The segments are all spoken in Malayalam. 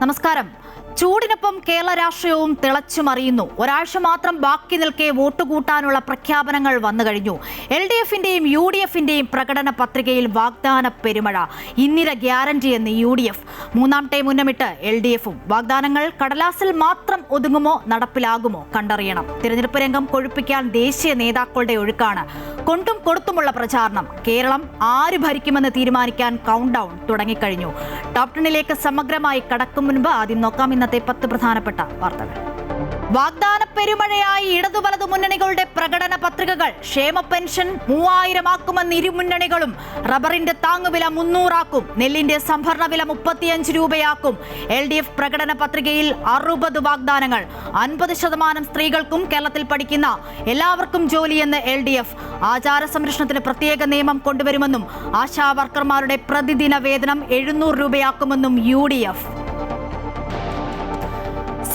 നമസ്കാരം. ചൂടിനൊപ്പം കേരള രാഷ്ട്രീയവും തിളച്ചുമറിയുന്നു. ഒരാഴ്ച മാത്രം ബാക്കി നിൽക്കെ വോട്ട് കൂട്ടാനുള്ള പ്രഖ്യാപനങ്ങൾ വന്നു കഴിഞ്ഞു. LDFന്റെയും UDFന്റെയും പ്രകടന പത്രികയിൽ വാഗ്ദാന പെരുമഴ. ഇന്ദിര ഗ്യാരണ്ടി എന്ന് UDF. മൂന്നാം ടൈം മുന്നമിട്ട് LDFും. വാഗ്ദാനങ്ങൾ കടലാസിൽ മാത്രം ഒതുങ്ങുമോ നടപ്പിലാകുമോ കണ്ടറിയണം. തിരഞ്ഞെടുപ്പ് രംഗം കൊഴുപ്പിക്കാൻ ദേശീയ നേതാക്കളുടെ ഒഴുക്കാണ്. കൊണ്ടും കൊടുത്തുമുള്ള പ്രചാരണം. കേരളം ആര് ഭരിക്കുമെന്ന് തീരുമാനിക്കാൻ കൗണ്ട് ഡൗൺ തുടങ്ങിക്കഴിഞ്ഞു. ടോപ് 10ലേക്ക് സമഗ്രമായി കടക്കും മുൻപ് ആദ്യം നോക്കാം ഇന്നത്തെ 10 പ്രധാനപ്പെട്ട വാർത്തകൾ. വാഗ്ദാന പെരുമഴയായി ഇടതു വലതു മുന്നണികളുടെ പ്രകടന പത്രികകൾ. ക്ഷേമ പെൻഷൻ 3000 ആക്കുമെന്ന് ഇരു മുന്നണികളും. റബ്ബറിന്റെ താങ്ങുവില 300 ആക്കും. നെല്ലിന്റെ സംഭരണ വില 35 രൂപയാക്കും. LDF പ്രകടന പത്രികയിൽ 60 വാഗ്ദാനങ്ങൾ. 50% സ്ത്രീകൾക്കും കേരളത്തിൽ പഠിക്കുന്ന എല്ലാവർക്കും ജോലിയെന്ന് LDF. ആചാര സംരക്ഷണത്തിന് പ്രത്യേക നിയമം കൊണ്ടുവരുമെന്നും ആശാ വർക്കർമാരുടെ പ്രതിദിന വേതനം 700 രൂപയാക്കുമെന്നും UDF.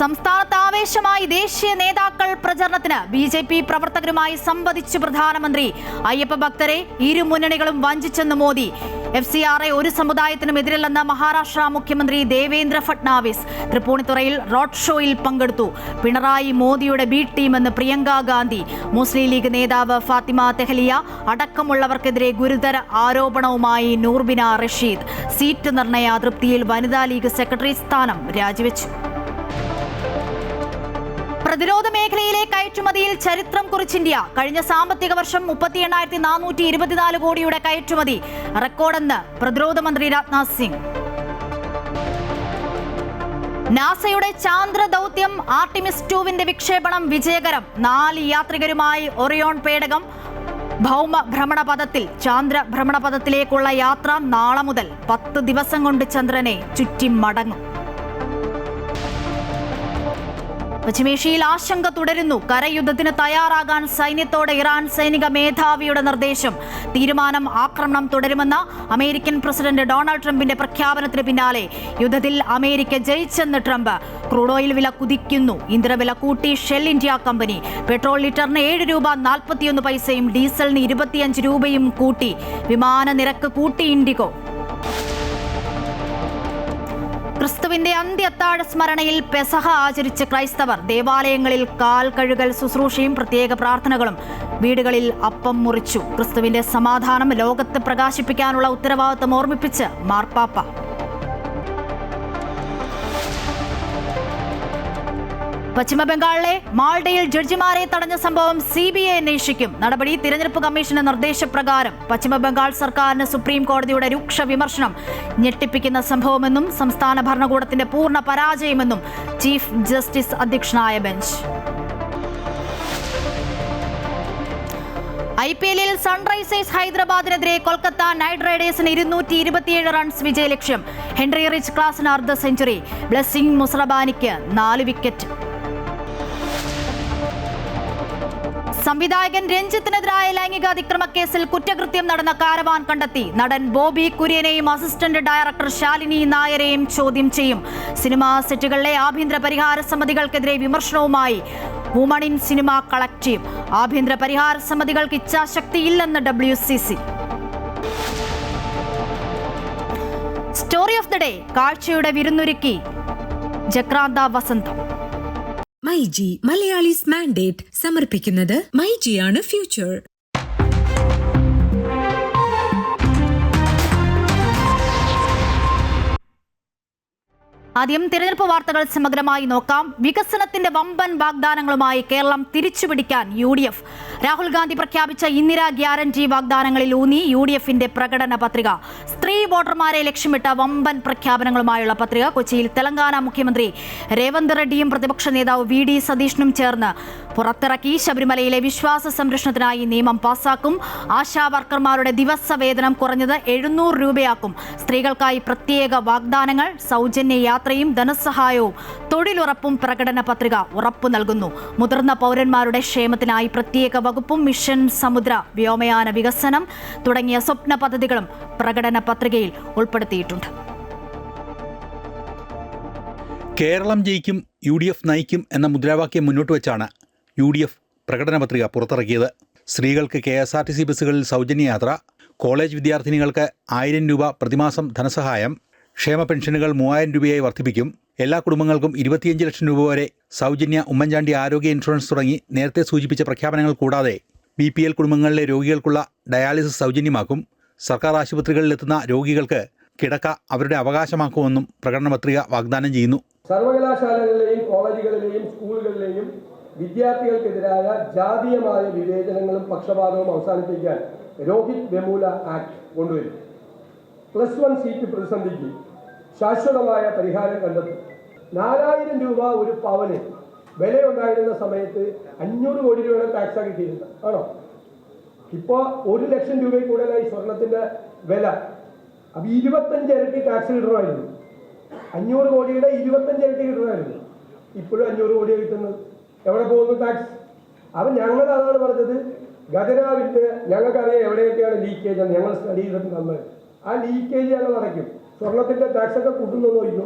സംസ്ഥാനത്ത് ആവേശമായി ദേശീയ നേതാക്കൾ പ്രചരണത്തിന്. BJP പ്രവർത്തകരുമായി സംവദിച്ചു പ്രധാനമന്ത്രി. അയ്യപ്പ ഭക്തരെ ഇരു മുന്നണികളും വഞ്ചിച്ചെന്ന് മോദി. FCRA ഒരു സമുദായത്തിനും എതിരല്ലെന്ന് മഹാരാഷ്ട്ര മുഖ്യമന്ത്രി ദേവേന്ദ്ര ഫട്നാവിസ്. തൃപ്പൂണിത്തുറയിൽ റോഡ് ഷോയിൽ പങ്കെടുത്തു. പിണറായി മോദിയുടെ ബി ടീമെന്ന് പ്രിയങ്ക ഗാന്ധി. മുസ്ലിം ലീഗ് നേതാവ് ഫാത്തിമ തെഹലിയ അടക്കമുള്ളവർക്കെതിരെ ഗുരുതര ആരോപണവുമായി നൂർബിന റഷീദ്. സീറ്റ് നിർണയ അതൃപ്തിയിൽ വനിതാ ലീഗ് സെക്രട്ടറി സ്ഥാനം രാജിവെച്ചു. പ്രതിരോധ മേഖലയിലെ കയറ്റുമതിയിൽ ചരിത്രം കുറിച്ച് ഇന്ത്യ. കഴിഞ്ഞ സാമ്പത്തിക വർഷം 38,424 കോടിയുടെ കയറ്റുമതി റെക്കോർഡെന്ന് പ്രതിരോധ മന്ത്രി രാജ്നാഥ് സിംഗ്. നാസയുടെ ചാന്ദ്ര ദൗത്യം ആർട്ടിമിസ് 2വിന്റെ വിക്ഷേപണം വിജയകരം. 4 യാത്രികരുമായി ഒറിയോൺ പേടകം ഭൗമ ഭ്രമണപഥത്തിൽ. ചാന്ദ്ര ഭ്രമണപഥത്തിലേക്കുള്ള യാത്ര നാളെ മുതൽ. 10 ദിവസം കൊണ്ട് ചന്ദ്രനെ ചുറ്റി മടങ്ങും. പശ്ചിമേഷ്യയിൽ ആശങ്ക തുടരുന്നു. കരയുദ്ധത്തിന് തയ്യാറാകാൻ സൈന്യത്തോട് ഇറാൻ സൈനിക മേധാവിയുടെ നിർദ്ദേശം. തീരുമാനം ആക്രമണം തുടരുമെന്ന അമേരിക്കൻ പ്രസിഡന്റ് ഡൊണാൾഡ് ട്രംപിന്റെ പ്രഖ്യാപനത്തിന് പിന്നാലെ യുദ്ധത്തിൽ അമേരിക്ക ജയിച്ചെന്ന് ട്രംപ്. ക്രൂഡ് ഓയിൽ വില കുതിക്കുന്നു. ഇന്ധനവില കൂട്ടി ഷെൽ ഇന്ത്യ കമ്പനി. പെട്രോൾ ലിറ്ററിന് 7 രൂപ 41 പൈസയും ഡീസലിന് 25 രൂപയും കൂട്ടി. വിമാന നിരക്ക് കൂട്ടി ഇൻഡിഗോ. ക്രിസ്തുവിന്റെ അന്ത്യത്താഴ സ്മരണയിൽ പെസഹ ആചരിച്ച് ക്രൈസ്തവർ. ദേവാലയങ്ങളിൽ കാൽ കഴുകൽ ശുശ്രൂഷയും പ്രത്യേക പ്രാർത്ഥനകളും. വീടുകളിൽ അപ്പം മുറിച്ചു. ക്രിസ്തുവിന്റെ സമാധാനം ലോകത്ത് പ്രകാശിപ്പിക്കാനുള്ള ഉത്തരവാദിത്തം ഓർമ്മിപ്പിച്ച് മാർപ്പാപ്പ. പശ്ചിമബംഗാളിലെ മാൾഡയിൽ ജഡ്ജിമാരെ തടഞ്ഞ സംഭവം CBI അന്വേഷിക്കും. നടപടി തിരഞ്ഞെടുപ്പ് കമ്മീഷന്റെ നിർദ്ദേശപ്രകാരം. പശ്ചിമബംഗാൾ സർക്കാരിന് സുപ്രീം കോടതിയുടെ രൂക്ഷ വിമർശനം. ഞെട്ടിപ്പിക്കുന്ന സംഭവമെന്നും സംസ്ഥാന ഭരണകൂടത്തിന്റെ പൂർണ്ണ പരാജയമെന്നും ചീഫ് ജസ്റ്റിസ് അധ്യക്ഷനായ ബെഞ്ച്. IPLൽ സൺറൈസേഴ്സ് ഹൈദരാബാദിനെതിരെ കൊൽക്കത്ത നൈറ്റ് റൈഡേഴ്സിന് 227 റൺസ് വിജയലക്ഷ്യം. ഹെൻറി റിച്ച് ക്ലാസിന് അർദ്ധ സെഞ്ചുറി. Blessing മുസറബാനിക്ക് 4 wicket. സംവിധായകൻ രഞ്ജിത്തിനെതിരായ ലൈംഗിക അതിക്രമ കേസിൽ കുറ്റകൃത്യം നടന്ന കാരവാൻ കണ്ടെത്തി. നടൻ ബോബി കുര്യനെയും അസിസ്റ്റന്റ് ഡയറക്ടർ ശാലിനി നായരെയും ചോദ്യം ചെയ്യും. സിനിമാ സെറ്റുകളിലെ ആഭ്യന്തര പരിഹാര സമിതികൾക്കെതിരെ വിമർശനവുമായി വുമൺ ഇൻ സിനിമ കളക്റ്റീവ്. ആഭ്യന്തര പരിഹാര സമിതികൾക്ക് ഇച്ഛാശക്തിയില്ലെന്ന് WCC. Story of the day. കാഴ്ചയുടെ വിരുന്നൊരുക്കി ജക്രാന്ത വസന്തം. മൈജി മലയാളീസ് മാൻഡേറ്റ് സമർപ്പിക്കുന്നത് മൈജിയാണ് ഫ്യൂച്ചർ. ആദ്യം തിരഞ്ഞെടുപ്പ് വാർത്തകൾ സമഗ്രമായി നോക്കാം. വികസനത്തിന്റെ വമ്പൻ വാഗ്ദാനങ്ങളുമായി കേരളം തിരിച്ചുപിടിക്കാൻ UDF. രാഹുൽ ഗാന്ധി പ്രഖ്യാപിച്ച ഇന്ദിര ഗ്യാരണ്ടി വാഗ്ദാനങ്ങളിൽ ഊന്നി UDFന്റെ പ്രകടന പത്രിക. സ്ത്രീ വോട്ടർമാരെ ലക്ഷ്യമിട്ട വമ്പൻ പ്രഖ്യാപനങ്ങളുമായുള്ള പത്രിക കൊച്ചിയിൽ തെലങ്കാന മുഖ്യമന്ത്രി രേവന്ത് റെഡ്ഡിയും പ്രതിപക്ഷ നേതാവ് VD സതീഷനും ചേർന്ന് പുറത്തിറക്കി. ശബരിമലയിലെ വിശ്വാസ സംരക്ഷണത്തിനായി നിയമം പാസാക്കും. ആശാ വർക്കർമാരുടെ ദിവസവേതനം കുറഞ്ഞത് 700 രൂപയാക്കും. സ്ത്രീകൾക്കായി പ്രത്യേക വാഗ്ദാനങ്ങൾ. സൗജന്യ യാത്രയും ധനസഹായവും തൊഴിലുറപ്പും പ്രകടന പത്രിക ഉറപ്പു നൽകുന്നു. മുതിർന്ന പൗരന്മാരുടെ ക്ഷേമത്തിനായി പ്രത്യേക വകുപ്പും മിഷൻ സമുദ്ര വ്യോമയാന വികസനം തുടങ്ങിയ സ്വപ്ന പദ്ധതികളും പ്രകടന പത്രികയിൽ ഉൾപ്പെടുത്തിയിട്ടുണ്ട്. കേരളം ജയിക്കും UDF നയിക്കും എന്ന മുദ്രാവാക്യം മുന്നോട്ട് വെച്ചാണ് UDF പ്രകടന പത്രിക പുറത്തിറക്കിയത്. സ്ത്രീകൾക്ക് KSRTC ബസ്സുകളിൽ സൗജന്യ യാത്ര, കോളേജ് വിദ്യാർത്ഥിനികൾക്ക് 1000 രൂപ പ്രതിമാസം ധനസഹായം, ക്ഷേമ പെൻഷനുകൾ 3000 രൂപയായി വർദ്ധിപ്പിക്കും. എല്ലാ കുടുംബങ്ങൾക്കും 25 ലക്ഷം രൂപ വരെ സൗജന്യ ഉമ്മൻചാണ്ടി ആരോഗ്യ ഇൻഷുറൻസ് തുടങ്ങി നേരത്തെ സൂചിപ്പിച്ച പ്രഖ്യാപനങ്ങൾ കൂടാതെ BPL കുടുംബങ്ങളിലെ രോഗികൾക്കുള്ള ഡയാലിസിസ് സൗജന്യമാക്കും. സർക്കാർ ആശുപത്രികളിലെത്തുന്ന രോഗികൾക്ക് കിടക്ക അവരുടെ അവകാശമാക്കുമെന്നും പ്രകടന പത്രിക വാഗ്ദാനം ചെയ്യുന്നു. സർവകലാശാലകളിലെയും കോളേജുകളിലെയും സ്കൂളുകളിലെയും വിദ്യാർത്ഥികൾക്കെതിരായ ജാതീയമായ വിവേചനങ്ങളും പക്ഷപാതവും അവസാനിപ്പിക്കാൻ രോഹിത് വെമുല ആക്ട് കൊണ്ടുവരും. +1 സീറ്റ് പ്രതിസന്ധിക്ക് ശാശ്വതമായ പരിഹാരം കണ്ടെത്തും. 4000 രൂപ ഒരു പവന് വിലയുണ്ടായിരുന്ന സമയത്ത് 500 കോടി രൂപയുടെ ടാക്സാണ് കിട്ടിയിരുന്നത്. ആണോ? ഇപ്പോൾ 1 ലക്ഷം രൂപയിൽ കൂടുതലായി സ്വർണത്തിന്റെ വില. അപ്പോൾ 25 ഇരട്ടി ടാക്സ് കിട്ടണമായിരുന്നു. 500 കോടിയുടെ 25 ഇരട്ടി കിട്ടണമായിരുന്നു. ഇപ്പോഴും 500 കോടിയാണ് കിട്ടുന്നത്. എവിടെ പോകുന്നു ടാക്സ്? അപ്പം ഞങ്ങൾ അതാണ് പറഞ്ഞത്. ഖജനാവിൻ്റെ ഞങ്ങൾക്കറിയാം എവിടെയൊക്കെയാണ് ലീക്കേജ് എന്ന്. ഞങ്ങൾ സ്റ്റഡി ചെയ്തിട്ട് നമ്മൾ ആ ലീക്കേജ് ഞങ്ങൾ അടയ്ക്കും. സ്വർണത്തിന്റെ ടാക്സ് ഒക്കെ കൂട്ടുന്നു നോക്കുന്നു.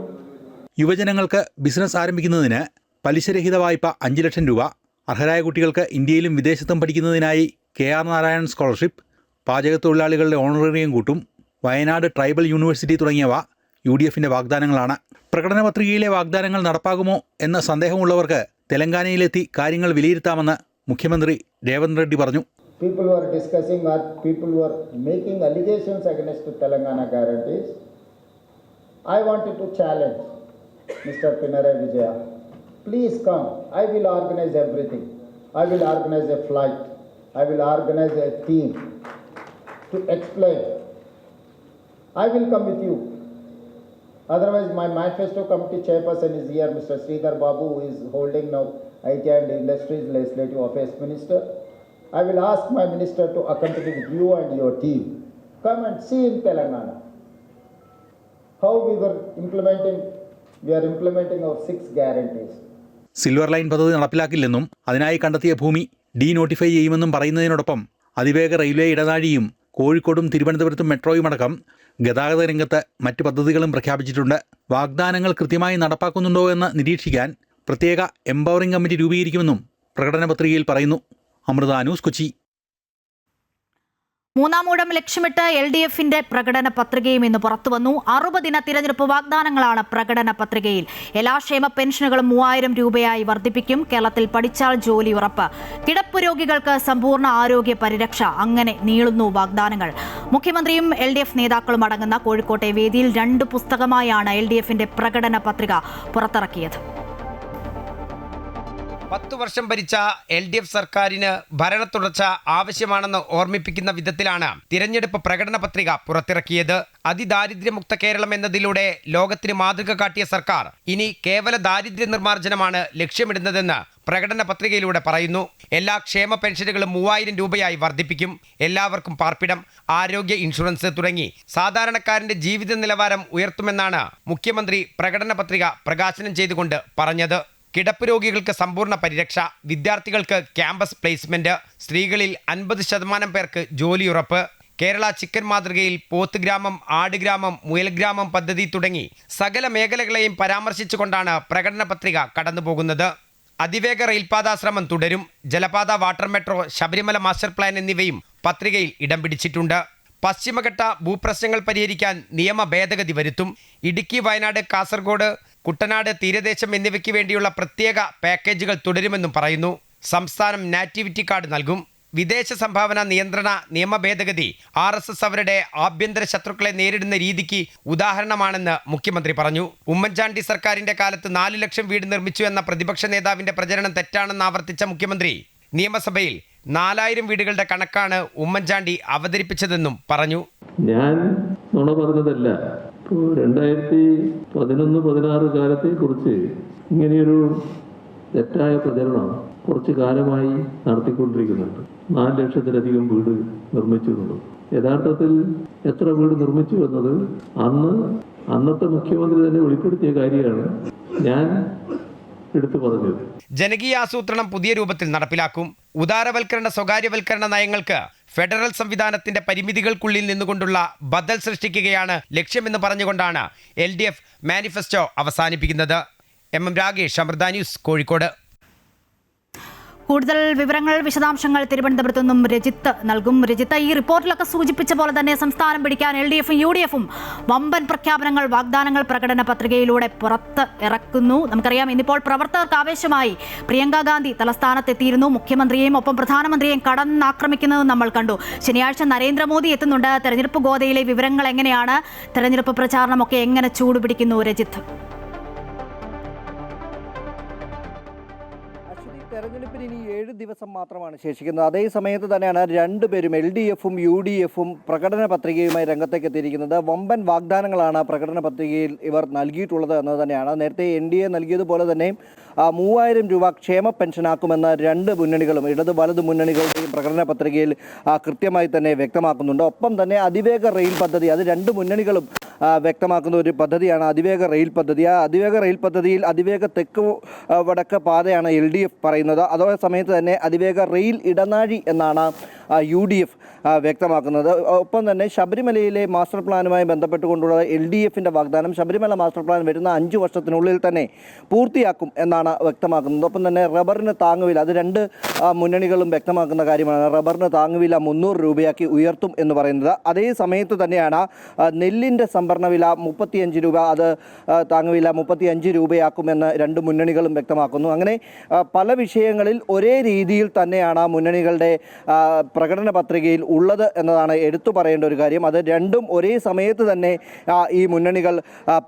യുവജനങ്ങൾക്ക് ബിസിനസ് ആരംഭിക്കുന്നതിന് പലിശരഹിത വായ്പ 5 ലക്ഷം രൂപ, അർഹരായ കുട്ടികൾക്ക് ഇന്ത്യയിലും വിദേശത്തും പഠിക്കുന്നതിനായി KR നാരായണൻ സ്കോളർഷിപ്പ്, പാചകത്തൊഴിലാളികളുടെ ഓണറേറിയം കൂട്ടും, വയനാട് ട്രൈബൽ യൂണിവേഴ്സിറ്റി തുടങ്ങിയവ UDFന്റെ വാഗ്ദാനങ്ങളാണ്. പ്രകടന പത്രികയിലെ വാഗ്ദാനങ്ങൾ നടപ്പാകുമോ എന്ന സന്ദേഹമുള്ളവർക്ക് തെലങ്കാനയിലെത്തി കാര്യങ്ങൾ വിലയിരുത്താമെന്ന് മുഖ്യമന്ത്രി രേവന്ത് റെഡ്ഡി പറഞ്ഞു. People who are discussing or people who are making allegations against Telangana guarantees, I wanted to challenge Mr. Pinarayi Vijaya. Please come. I will organize everything. I will organize a flight. I will organize a team to explain. I will come with you. Otherwise, my manifesto committee chairperson is here, Mr. Sridhar Babu, who is holding now IT and Industries Legislative Affairs Minister. I will ask my minister to accompany with you and your team. Come and see in Telangana how we are implementing our 6 guarantees. Silver line പദ്ധതി നടപ്പിലാക്കില്ലെന്നും അതിനായി കണ്ടെത്തിയ ഭൂമി ഡീനോട്ടിഫൈ ചെയ്യുമെന്നും പറയുന്നതിനോടൊപ്പം അതിവേഗ റെയിൽവേ ഇടനാഴിയും കോഴിക്കോടും തിരുവനന്തപുരത്തും മെട്രോയുമടക്കം ഗതാഗത രംഗത്ത് മറ്റ് പദ്ധതികളും പ്രഖ്യാപിച്ചിട്ടുണ്ട്. വാഗ്ദാനങ്ങൾ കൃത്യമായി നടപ്പാക്കുന്നുണ്ടോ എന്ന് നിരീക്ഷിക്കാൻ പ്രത്യേക എംപവറിംഗ് കമ്മിറ്റി രൂപീകരിക്കുമെന്നും പ്രകടന പത്രികയിൽ പറയുന്നു. അമൃത ന്യൂസ്, കൊച്ചി. മൂന്നാം ഊഴം ലക്ഷ്യമിട്ട് LDFന്റെ പ്രകടന പത്രികയും ഇന്ന് പുറത്തുവന്നു. 60 ദിന തിരഞ്ഞെടുപ്പ് വാഗ്ദാനങ്ങളാണ് പ്രകടന പത്രികയിൽ. എല്ലാ ക്ഷേമ പെൻഷനുകളും 3000 രൂപയായി വർദ്ധിപ്പിക്കും. കേരളത്തിൽ പഠിച്ചാൽ ജോലി ഉറപ്പ്. കിടപ്പ് രോഗികൾക്ക് സമ്പൂർണ്ണ ആരോഗ്യ പരിരക്ഷ. അങ്ങനെ നീളുന്നു വാഗ്ദാനങ്ങൾ. മുഖ്യമന്ത്രിയും LDF നേതാക്കളും അടങ്ങുന്ന കോഴിക്കോട്ടെ വേദിയിൽ 2 പുസ്തകമായാണ് LDFന്റെ പ്രകടന പത്രിക പുറത്തിറക്കിയത്. 10 വർഷം ഭരിച്ച LDF സർക്കാരിന് ഭരണ തുടർച്ച ആവശ്യമാണെന്ന് ഓർമ്മിപ്പിക്കുന്ന വിധത്തിലാണ് തിരഞ്ഞെടുപ്പ് പ്രകടന പത്രിക പുറത്തിറക്കിയത്. അതിദാരിദ്ര്യമുക്ത കേരളം എന്നതിലൂടെ ലോകത്തിന് മാതൃക കാട്ടിയ സർക്കാർ ഇനി കേവല ദാരിദ്ര്യ നിർമ്മാർജ്ജനമാണ് ലക്ഷ്യമിടുന്നതെന്ന് പ്രകടന പത്രികയിലൂടെ പറയുന്നു. എല്ലാ ക്ഷേമ പെൻഷനുകളും 3000 രൂപയായി വർദ്ധിപ്പിക്കും. എല്ലാവർക്കും പാർപ്പിടം, ആരോഗ്യ ഇൻഷുറൻസ് തുടങ്ങി സാധാരണക്കാരന്റെ ജീവിത നിലവാരം ഉയർത്തുമെന്നാണ് മുഖ്യമന്ത്രി പ്രകടന പത്രിക പ്രകാശനം ചെയ്തുകൊണ്ട് പറഞ്ഞത്. കിടപ്പ് രോഗികൾക്ക് സമ്പൂർണ്ണ പരിരക്ഷ, വിദ്യാർത്ഥികൾക്ക് ക്യാമ്പസ് പ്ലേസ്മെന്റ്, സ്ത്രീകളിൽ 50% പേർക്ക് ജോലിയുറപ്പ്, കേരള ചിക്കൻ മാതൃകയിൽ പോത്ത് ഗ്രാമം, ആട് ഗ്രാമം, മുയൽ ഗ്രാമം പദ്ധതി തുടങ്ങി സകല മേഖലകളെയും പരാമർശിച്ചുകൊണ്ടാണ് പ്രകടന പത്രിക കടന്നുപോകുന്നത്. അതിവേഗ റെയിൽപാതാശ്രമം തുടരും. ജലപാത, water metro, Sabarimala master plan എന്നിവയും പത്രികയിൽ ഇടം പിടിച്ചിട്ടുണ്ട്. പശ്ചിമഘട്ട ഭൂപ്രശ്നങ്ങൾ പരിഹരിക്കാൻ നിയമ ഭേദഗതി വരുത്തും. ഇടുക്കി, വയനാട്, കാസർഗോഡ്, കുട്ടനാട് തീരദേശം എന്നിവയ്ക്ക് വേണ്ടിയുള്ള പ്രത്യേക പാക്കേജുകൾ തുടരുമെന്നും പറയുന്നു. സംസ്ഥാനം നാറ്റിവിറ്റി കാർഡ് നൽകും. വിദേശ സംഭാവന നിയന്ത്രണ നിയമ ഭേദഗതി RSS അവരുടെ ആഭ്യന്തര ശത്രുക്കളെ നേരിടുന്ന രീതിക്ക് ഉദാഹരണമാണെന്ന് മുഖ്യമന്ത്രി പറഞ്ഞു. ഉമ്മൻചാണ്ടി സർക്കാരിന്റെ കാലത്ത് 4 ലക്ഷം വീട് നിർമ്മിച്ചു എന്ന പ്രതിപക്ഷ നേതാവിന്റെ പ്രചരണം തെറ്റാണെന്ന് ആവർത്തിച്ച മുഖ്യമന്ത്രി നിയമസഭയിൽ 4000 വീടുകളുടെ കണക്കാണ് ഉമ്മൻചാണ്ടി അവതരിപ്പിച്ചതെന്നും പറഞ്ഞു. ഞാൻ നുണ പറഞ്ഞതല്ല. 2011-16 കാലത്തെക്കുറിച്ച് ഇങ്ങനെയൊരു തെറ്റായ പ്രചരണം കുറച്ച് കാലമായി നടത്തിക്കൊണ്ടിരിക്കുന്നുണ്ട്. 4 ലക്ഷത്തിലധികം വീട് നിർമ്മിച്ചിട്ടുണ്ട്. യഥാർത്ഥത്തിൽ എത്ര വീട് നിർമ്മിച്ചു എന്നത് അന്നത്തെ മുഖ്യമന്ത്രി തന്നെ വെളിപ്പെടുത്തിയ കാര്യമാണ് ഞാൻ എടുത്തു പറഞ്ഞത്. ജനകീയ ആസൂത്രണം പുതിയ രൂപത്തിൽ നടപ്പിലാക്കും. ഉദാരവൽക്കരണ സ്വകാര്യവൽക്കരണ നയങ്ങൾക്ക് ഫെഡറൽ സംവിധാനത്തിന്റെ പരിമിതികൾക്കുള്ളിൽ നിന്നുകൊണ്ടുള്ള ബദൽ സൃഷ്ടിക്കുകയാണ് ലക്ഷ്യമെന്ന് പറഞ്ഞുകൊണ്ടാണ് LDF മാനിഫെസ്റ്റോ അവസാനിപ്പിക്കുന്നത്. MM Ragesh, Amrita news, Kozhikode. കൂടുതൽ വിവരങ്ങൾ, വിശദാംശങ്ങൾ തിരുവനന്തപുരത്ത് നിന്നും രജിത്ത് നൽകും. രജിത്ത്, ഈ റിപ്പോർട്ടിലൊക്കെ സൂചിപ്പിച്ച പോലെ തന്നെ സംസ്ഥാനം പിടിക്കാൻ LDFും UDFും വമ്പൻ പ്രഖ്യാപനങ്ങൾ, വാഗ്ദാനങ്ങൾ പ്രകടന പത്രികയിലൂടെ പുറത്ത് ഇറക്കുന്നു. നമുക്കറിയാം, ഇന്നിപ്പോൾ പ്രവർത്തകർക്ക് ആവേശമായി പ്രിയങ്ക ഗാന്ധി തലസ്ഥാനത്തെത്തിയിരുന്നു. മുഖ്യമന്ത്രിയെയും ഒപ്പം പ്രധാനമന്ത്രിയെയും കടന്നാക്രമിക്കുന്നത് നമ്മൾ കണ്ടു. ശനിയാഴ്ച നരേന്ദ്രമോദി എത്തുന്നുണ്ട്. തെരഞ്ഞെടുപ്പ് ഗോതയിലെ വിവരങ്ങൾ എങ്ങനെയാണ്? തെരഞ്ഞെടുപ്പ് പ്രചാരണമൊക്കെ എങ്ങനെ ചൂടുപിടിക്കുന്നു രജിത്ത്? തെരഞ്ഞെടുപ്പിന് ഇനി 7 ദിവസം മാത്രമാണ് ശേഷിക്കുന്നത്. അതേ സമയത്ത് തന്നെയാണ് രണ്ടുപേരും LDFും UDFും പ്രകടന പത്രികയുമായി രംഗത്തേക്ക് എത്തിയിരിക്കുന്നത്. വമ്പൻ വാഗ്ദാനങ്ങളാണ് പ്രകടന പത്രികയിൽ ഇവർ നൽകിയിട്ടുള്ളത് എന്നത് തന്നെയാണ്. നേരത്തെ NDA നൽകിയതുപോലെ തന്നെ 3000 രൂപ ക്ഷേമ പെൻഷനാക്കുമെന്ന് രണ്ട് മുന്നണികളും, ഇടത് വലത് മുന്നണികളുടെയും പ്രകടന പത്രികയിൽ കൃത്യമായി തന്നെ വ്യക്തമാക്കുന്നുണ്ട്. ഒപ്പം തന്നെ അതിവേഗ റെയിൽ പദ്ധതി, അത് രണ്ട് മുന്നണികളും വ്യക്തമാക്കുന്ന ഒരു പദ്ധതിയാണ് അതിവേഗ റെയിൽ പദ്ധതി. ആ അതിവേഗ റെയിൽ പദ്ധതിയിൽ അതിവേഗ തെക്ക് വടക്ക് പാതയാണ് LDF പറയുന്നത്. അതേ സമയത്ത് തന്നെ അതിവേഗ റെയിൽ ഇടനാഴി എന്നാണ് UDF വ്യക്തമാക്കുന്നത്. ഒപ്പം തന്നെ ശബരിമലയിലെ മാസ്റ്റർ പ്ലാനുമായി ബന്ധപ്പെട്ടുകൊണ്ടുള്ള LDFിൻ്റെ വാഗ്ദാനം, ശബരിമല മാസ്റ്റർ പ്ലാൻ വരുന്ന 5 വർഷത്തിനുള്ളിൽ തന്നെ പൂർത്തിയാക്കും എന്നാണ് വ്യക്തമാക്കുന്നത്. ഒപ്പം തന്നെ റബ്ബറിന് താങ്ങുവില, അത് രണ്ട് മുന്നണികളും വ്യക്തമാക്കുന്ന കാര്യമാണ്. റബ്ബറിന് താങ്ങുവില 300 രൂപയാക്കി ഉയർത്തും എന്ന് പറയുന്നത്. അതേ സമയത്ത് തന്നെയാണ് നെല്ലിൻ്റെ സംഭരണ വില 35 രൂപ, അത് താങ്ങുവില 35 രൂപയാക്കുമെന്ന് രണ്ട് മുന്നണികളും വ്യക്തമാക്കുന്നു. അങ്ങനെ പല വിഷയങ്ങളിൽ ഒരേ രീതിയിൽ തന്നെയാണ് മുന്നണികളുടെ പ്രകടന പത്രികയിൽ ഉള്ളത് എന്നതാണ് എടുത്തു പറയേണ്ട ഒരു കാര്യം. അത് രണ്ടും ഒരേ സമയത്ത് തന്നെ ഈ മുന്നണികൾ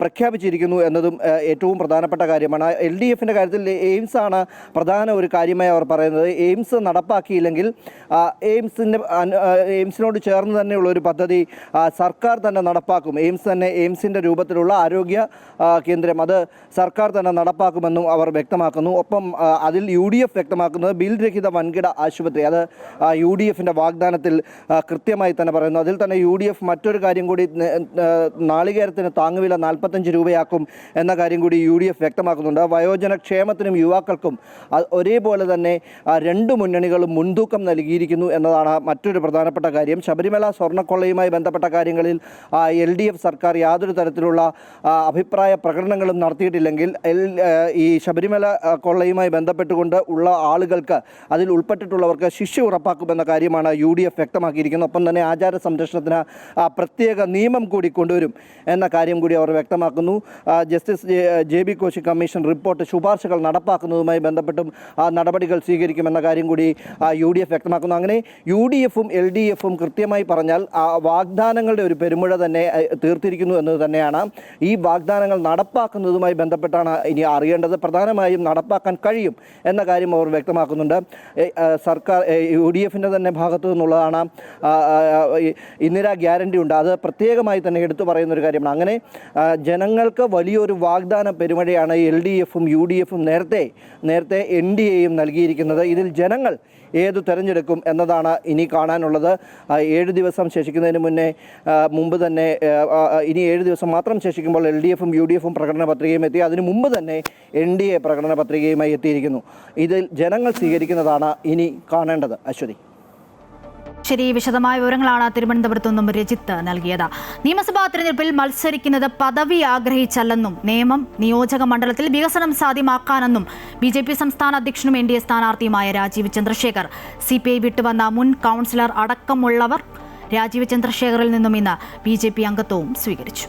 പ്രഖ്യാപിച്ചിരിക്കുന്നു എന്നതും ഏറ്റവും പ്രധാനപ്പെട്ട കാര്യമാണ്. LDFിൻ്റെ കാര്യത്തിൽ എയിംസ് ആണ് പ്രധാന ഒരു കാര്യമായി അവർ പറയുന്നത്. എയിംസ് നടപ്പാക്കിയില്ലെങ്കിൽ എയിംസിനോട് ചേർന്ന് തന്നെയുള്ള ഒരു പദ്ധതി സർക്കാർ തന്നെ നടപ്പാക്കും. എയിംസിൻ്റെ രൂപത്തിലുള്ള ആരോഗ്യ കേന്ദ്രം അത് സർക്കാർ തന്നെ നടപ്പാക്കുമെന്നും അവർ വ്യക്തമാക്കുന്നു. ഒപ്പം അതിൽ UDF വ്യക്തമാക്കുന്നത് ബിൽ രഹിത വൻകിട ആശുപത്രി, അത് UDFിൻ്റെ വാഗ്ദാനത്തിൽ കൃത്യമായി തന്നെ പറയുന്നു. അതിൽ തന്നെ UDF മറ്റൊരു കാര്യം കൂടി, നാളികേരത്തിന് താങ്ങുവില 45 രൂപയാക്കും എന്ന കാര്യം കൂടി UDF വ്യക്തമാക്കുന്നുണ്ട്. വയോജന ക്ഷേമത്തിനും യുവാക്കൾക്കും ഒരേപോലെ തന്നെ രണ്ട് മുന്നണികളും മുൻതൂക്കം നൽകിയിരിക്കുന്നു എന്നതാണ് മറ്റൊരു പ്രധാനപ്പെട്ട കാര്യം. ശബരിമല സ്വർണ്ണക്കൊള്ളയുമായി ബന്ധപ്പെട്ട കാര്യങ്ങളിൽ LDF സർക്കാർ യാതൊരു തരത്തിലുള്ള അഭിപ്രായ പ്രകടനങ്ങളും നടത്തിയിട്ടില്ലെങ്കിൽ ഈ ശബരിമല കൊള്ളയുമായി ബന്ധപ്പെട്ടുകൊണ്ട് ഉള്ള ആളുകൾക്ക്, അതിൽ ഉൾപ്പെട്ടിട്ടുള്ളവർക്ക് ശിക്ഷ ഉറപ്പാക്കുമെന്ന കാര്യമാണ് UDF വ്യക്തമാക്കിയിരിക്കുന്നത്. ഒപ്പം തന്നെ ആചാര സംരക്ഷണത്തിന് പ്രത്യേക നിയമം കൂടി കൊണ്ടുവരും എന്ന കാര്യം കൂടി അവർ വ്യക്തമാക്കുന്നു. Justice JB Koshy commission report ശുപാർശകൾ നടപ്പാക്കുന്നതുമായി ബന്ധപ്പെട്ടും നടപടികൾ സ്വീകരിക്കുമെന്ന കാര്യം കൂടി UDF വ്യക്തമാക്കുന്നു. അങ്ങനെ UDFും LDFും കൃത്യമായി പറഞ്ഞാൽ വാഗ്ദാനങ്ങളുടെ ഒരു പെരുമുഴ തന്നെ തീർത്തിരിക്കുന്നു എന്നത് തന്നെയാണ്. ഈ വാഗ്ദാനങ്ങൾ നടപ്പാക്കുന്നതുമായി ബന്ധപ്പെട്ടാണ് ഇനി അറിയേണ്ടത്. പ്രധാനമായും നടപ്പാക്കാൻ കഴിയും എന്ന കാര്യം അവർ വ്യക്തമാക്കുന്നുണ്ട്. സർക്കാർ UDFിൻ്റെ തന്നെ ഭാഗത്തു നിന്നുള്ളതാണ് ഇന്ദിരാ ഗ്യാരണ്ടി ഉണ്ട്, അത് പ്രത്യേകമായി തന്നെ എടുത്തു പറയുന്ന ഒരു കാര്യമാണ്. അങ്ങനെ ജനങ്ങൾക്ക് വലിയൊരു വാഗ്ദാന പെരുമഴയാണ് LDFും UDFും നേരത്തെ NDAയും നൽകിയിരിക്കുന്നത്. ഇതിൽ ജനങ്ങൾ ഏതു തിരഞ്ഞെടുക്കും എന്നതാണ് ഇനി കാണാനുള്ളത്. 7 ദിവസം ശേഷിക്കുന്നതിന് മുമ്പ് തന്നെ, ഇനി 7 ദിവസം മാത്രം ശേഷിക്കുമ്പോൾ LDFും UDFും പ്രകടന പത്രികയും എത്തി. അതിനു മുമ്പ് തന്നെ NDA പ്രകടന പത്രികയുമായി എത്തിയിരിക്കുന്നു. ഇതിൽ ജനങ്ങൾ സ്വീകരിക്കുന്നതാണ് ഇനി കാണേണ്ടത്. അശ്വതി. ശരി, വിശദമായ വിവരങ്ങളാണ് തിരുവനന്തപുരത്തു നിന്നും രജിത്ത് നൽകിയത്. നിയമസഭാ തെരഞ്ഞെടുപ്പിൽ മത്സരിക്കുന്നത് പദവി ആഗ്രഹിച്ചല്ലെന്നും നിയമം നിയോജക മണ്ഡലത്തിൽ വികസനം സാധ്യമാക്കാനെന്നും BJP സംസ്ഥാന അധ്യക്ഷനും NDA സ്ഥാനാർത്ഥിയുമായ രാജീവ് ചന്ദ്രശേഖർ. CPI വിട്ടുവന്ന മുൻ കൗൺസിലർ അടക്കമുള്ളവർ രാജീവ് ചന്ദ്രശേഖറിൽ നിന്നും ഇന്ന് BJP അംഗത്വവും സ്വീകരിച്ചു.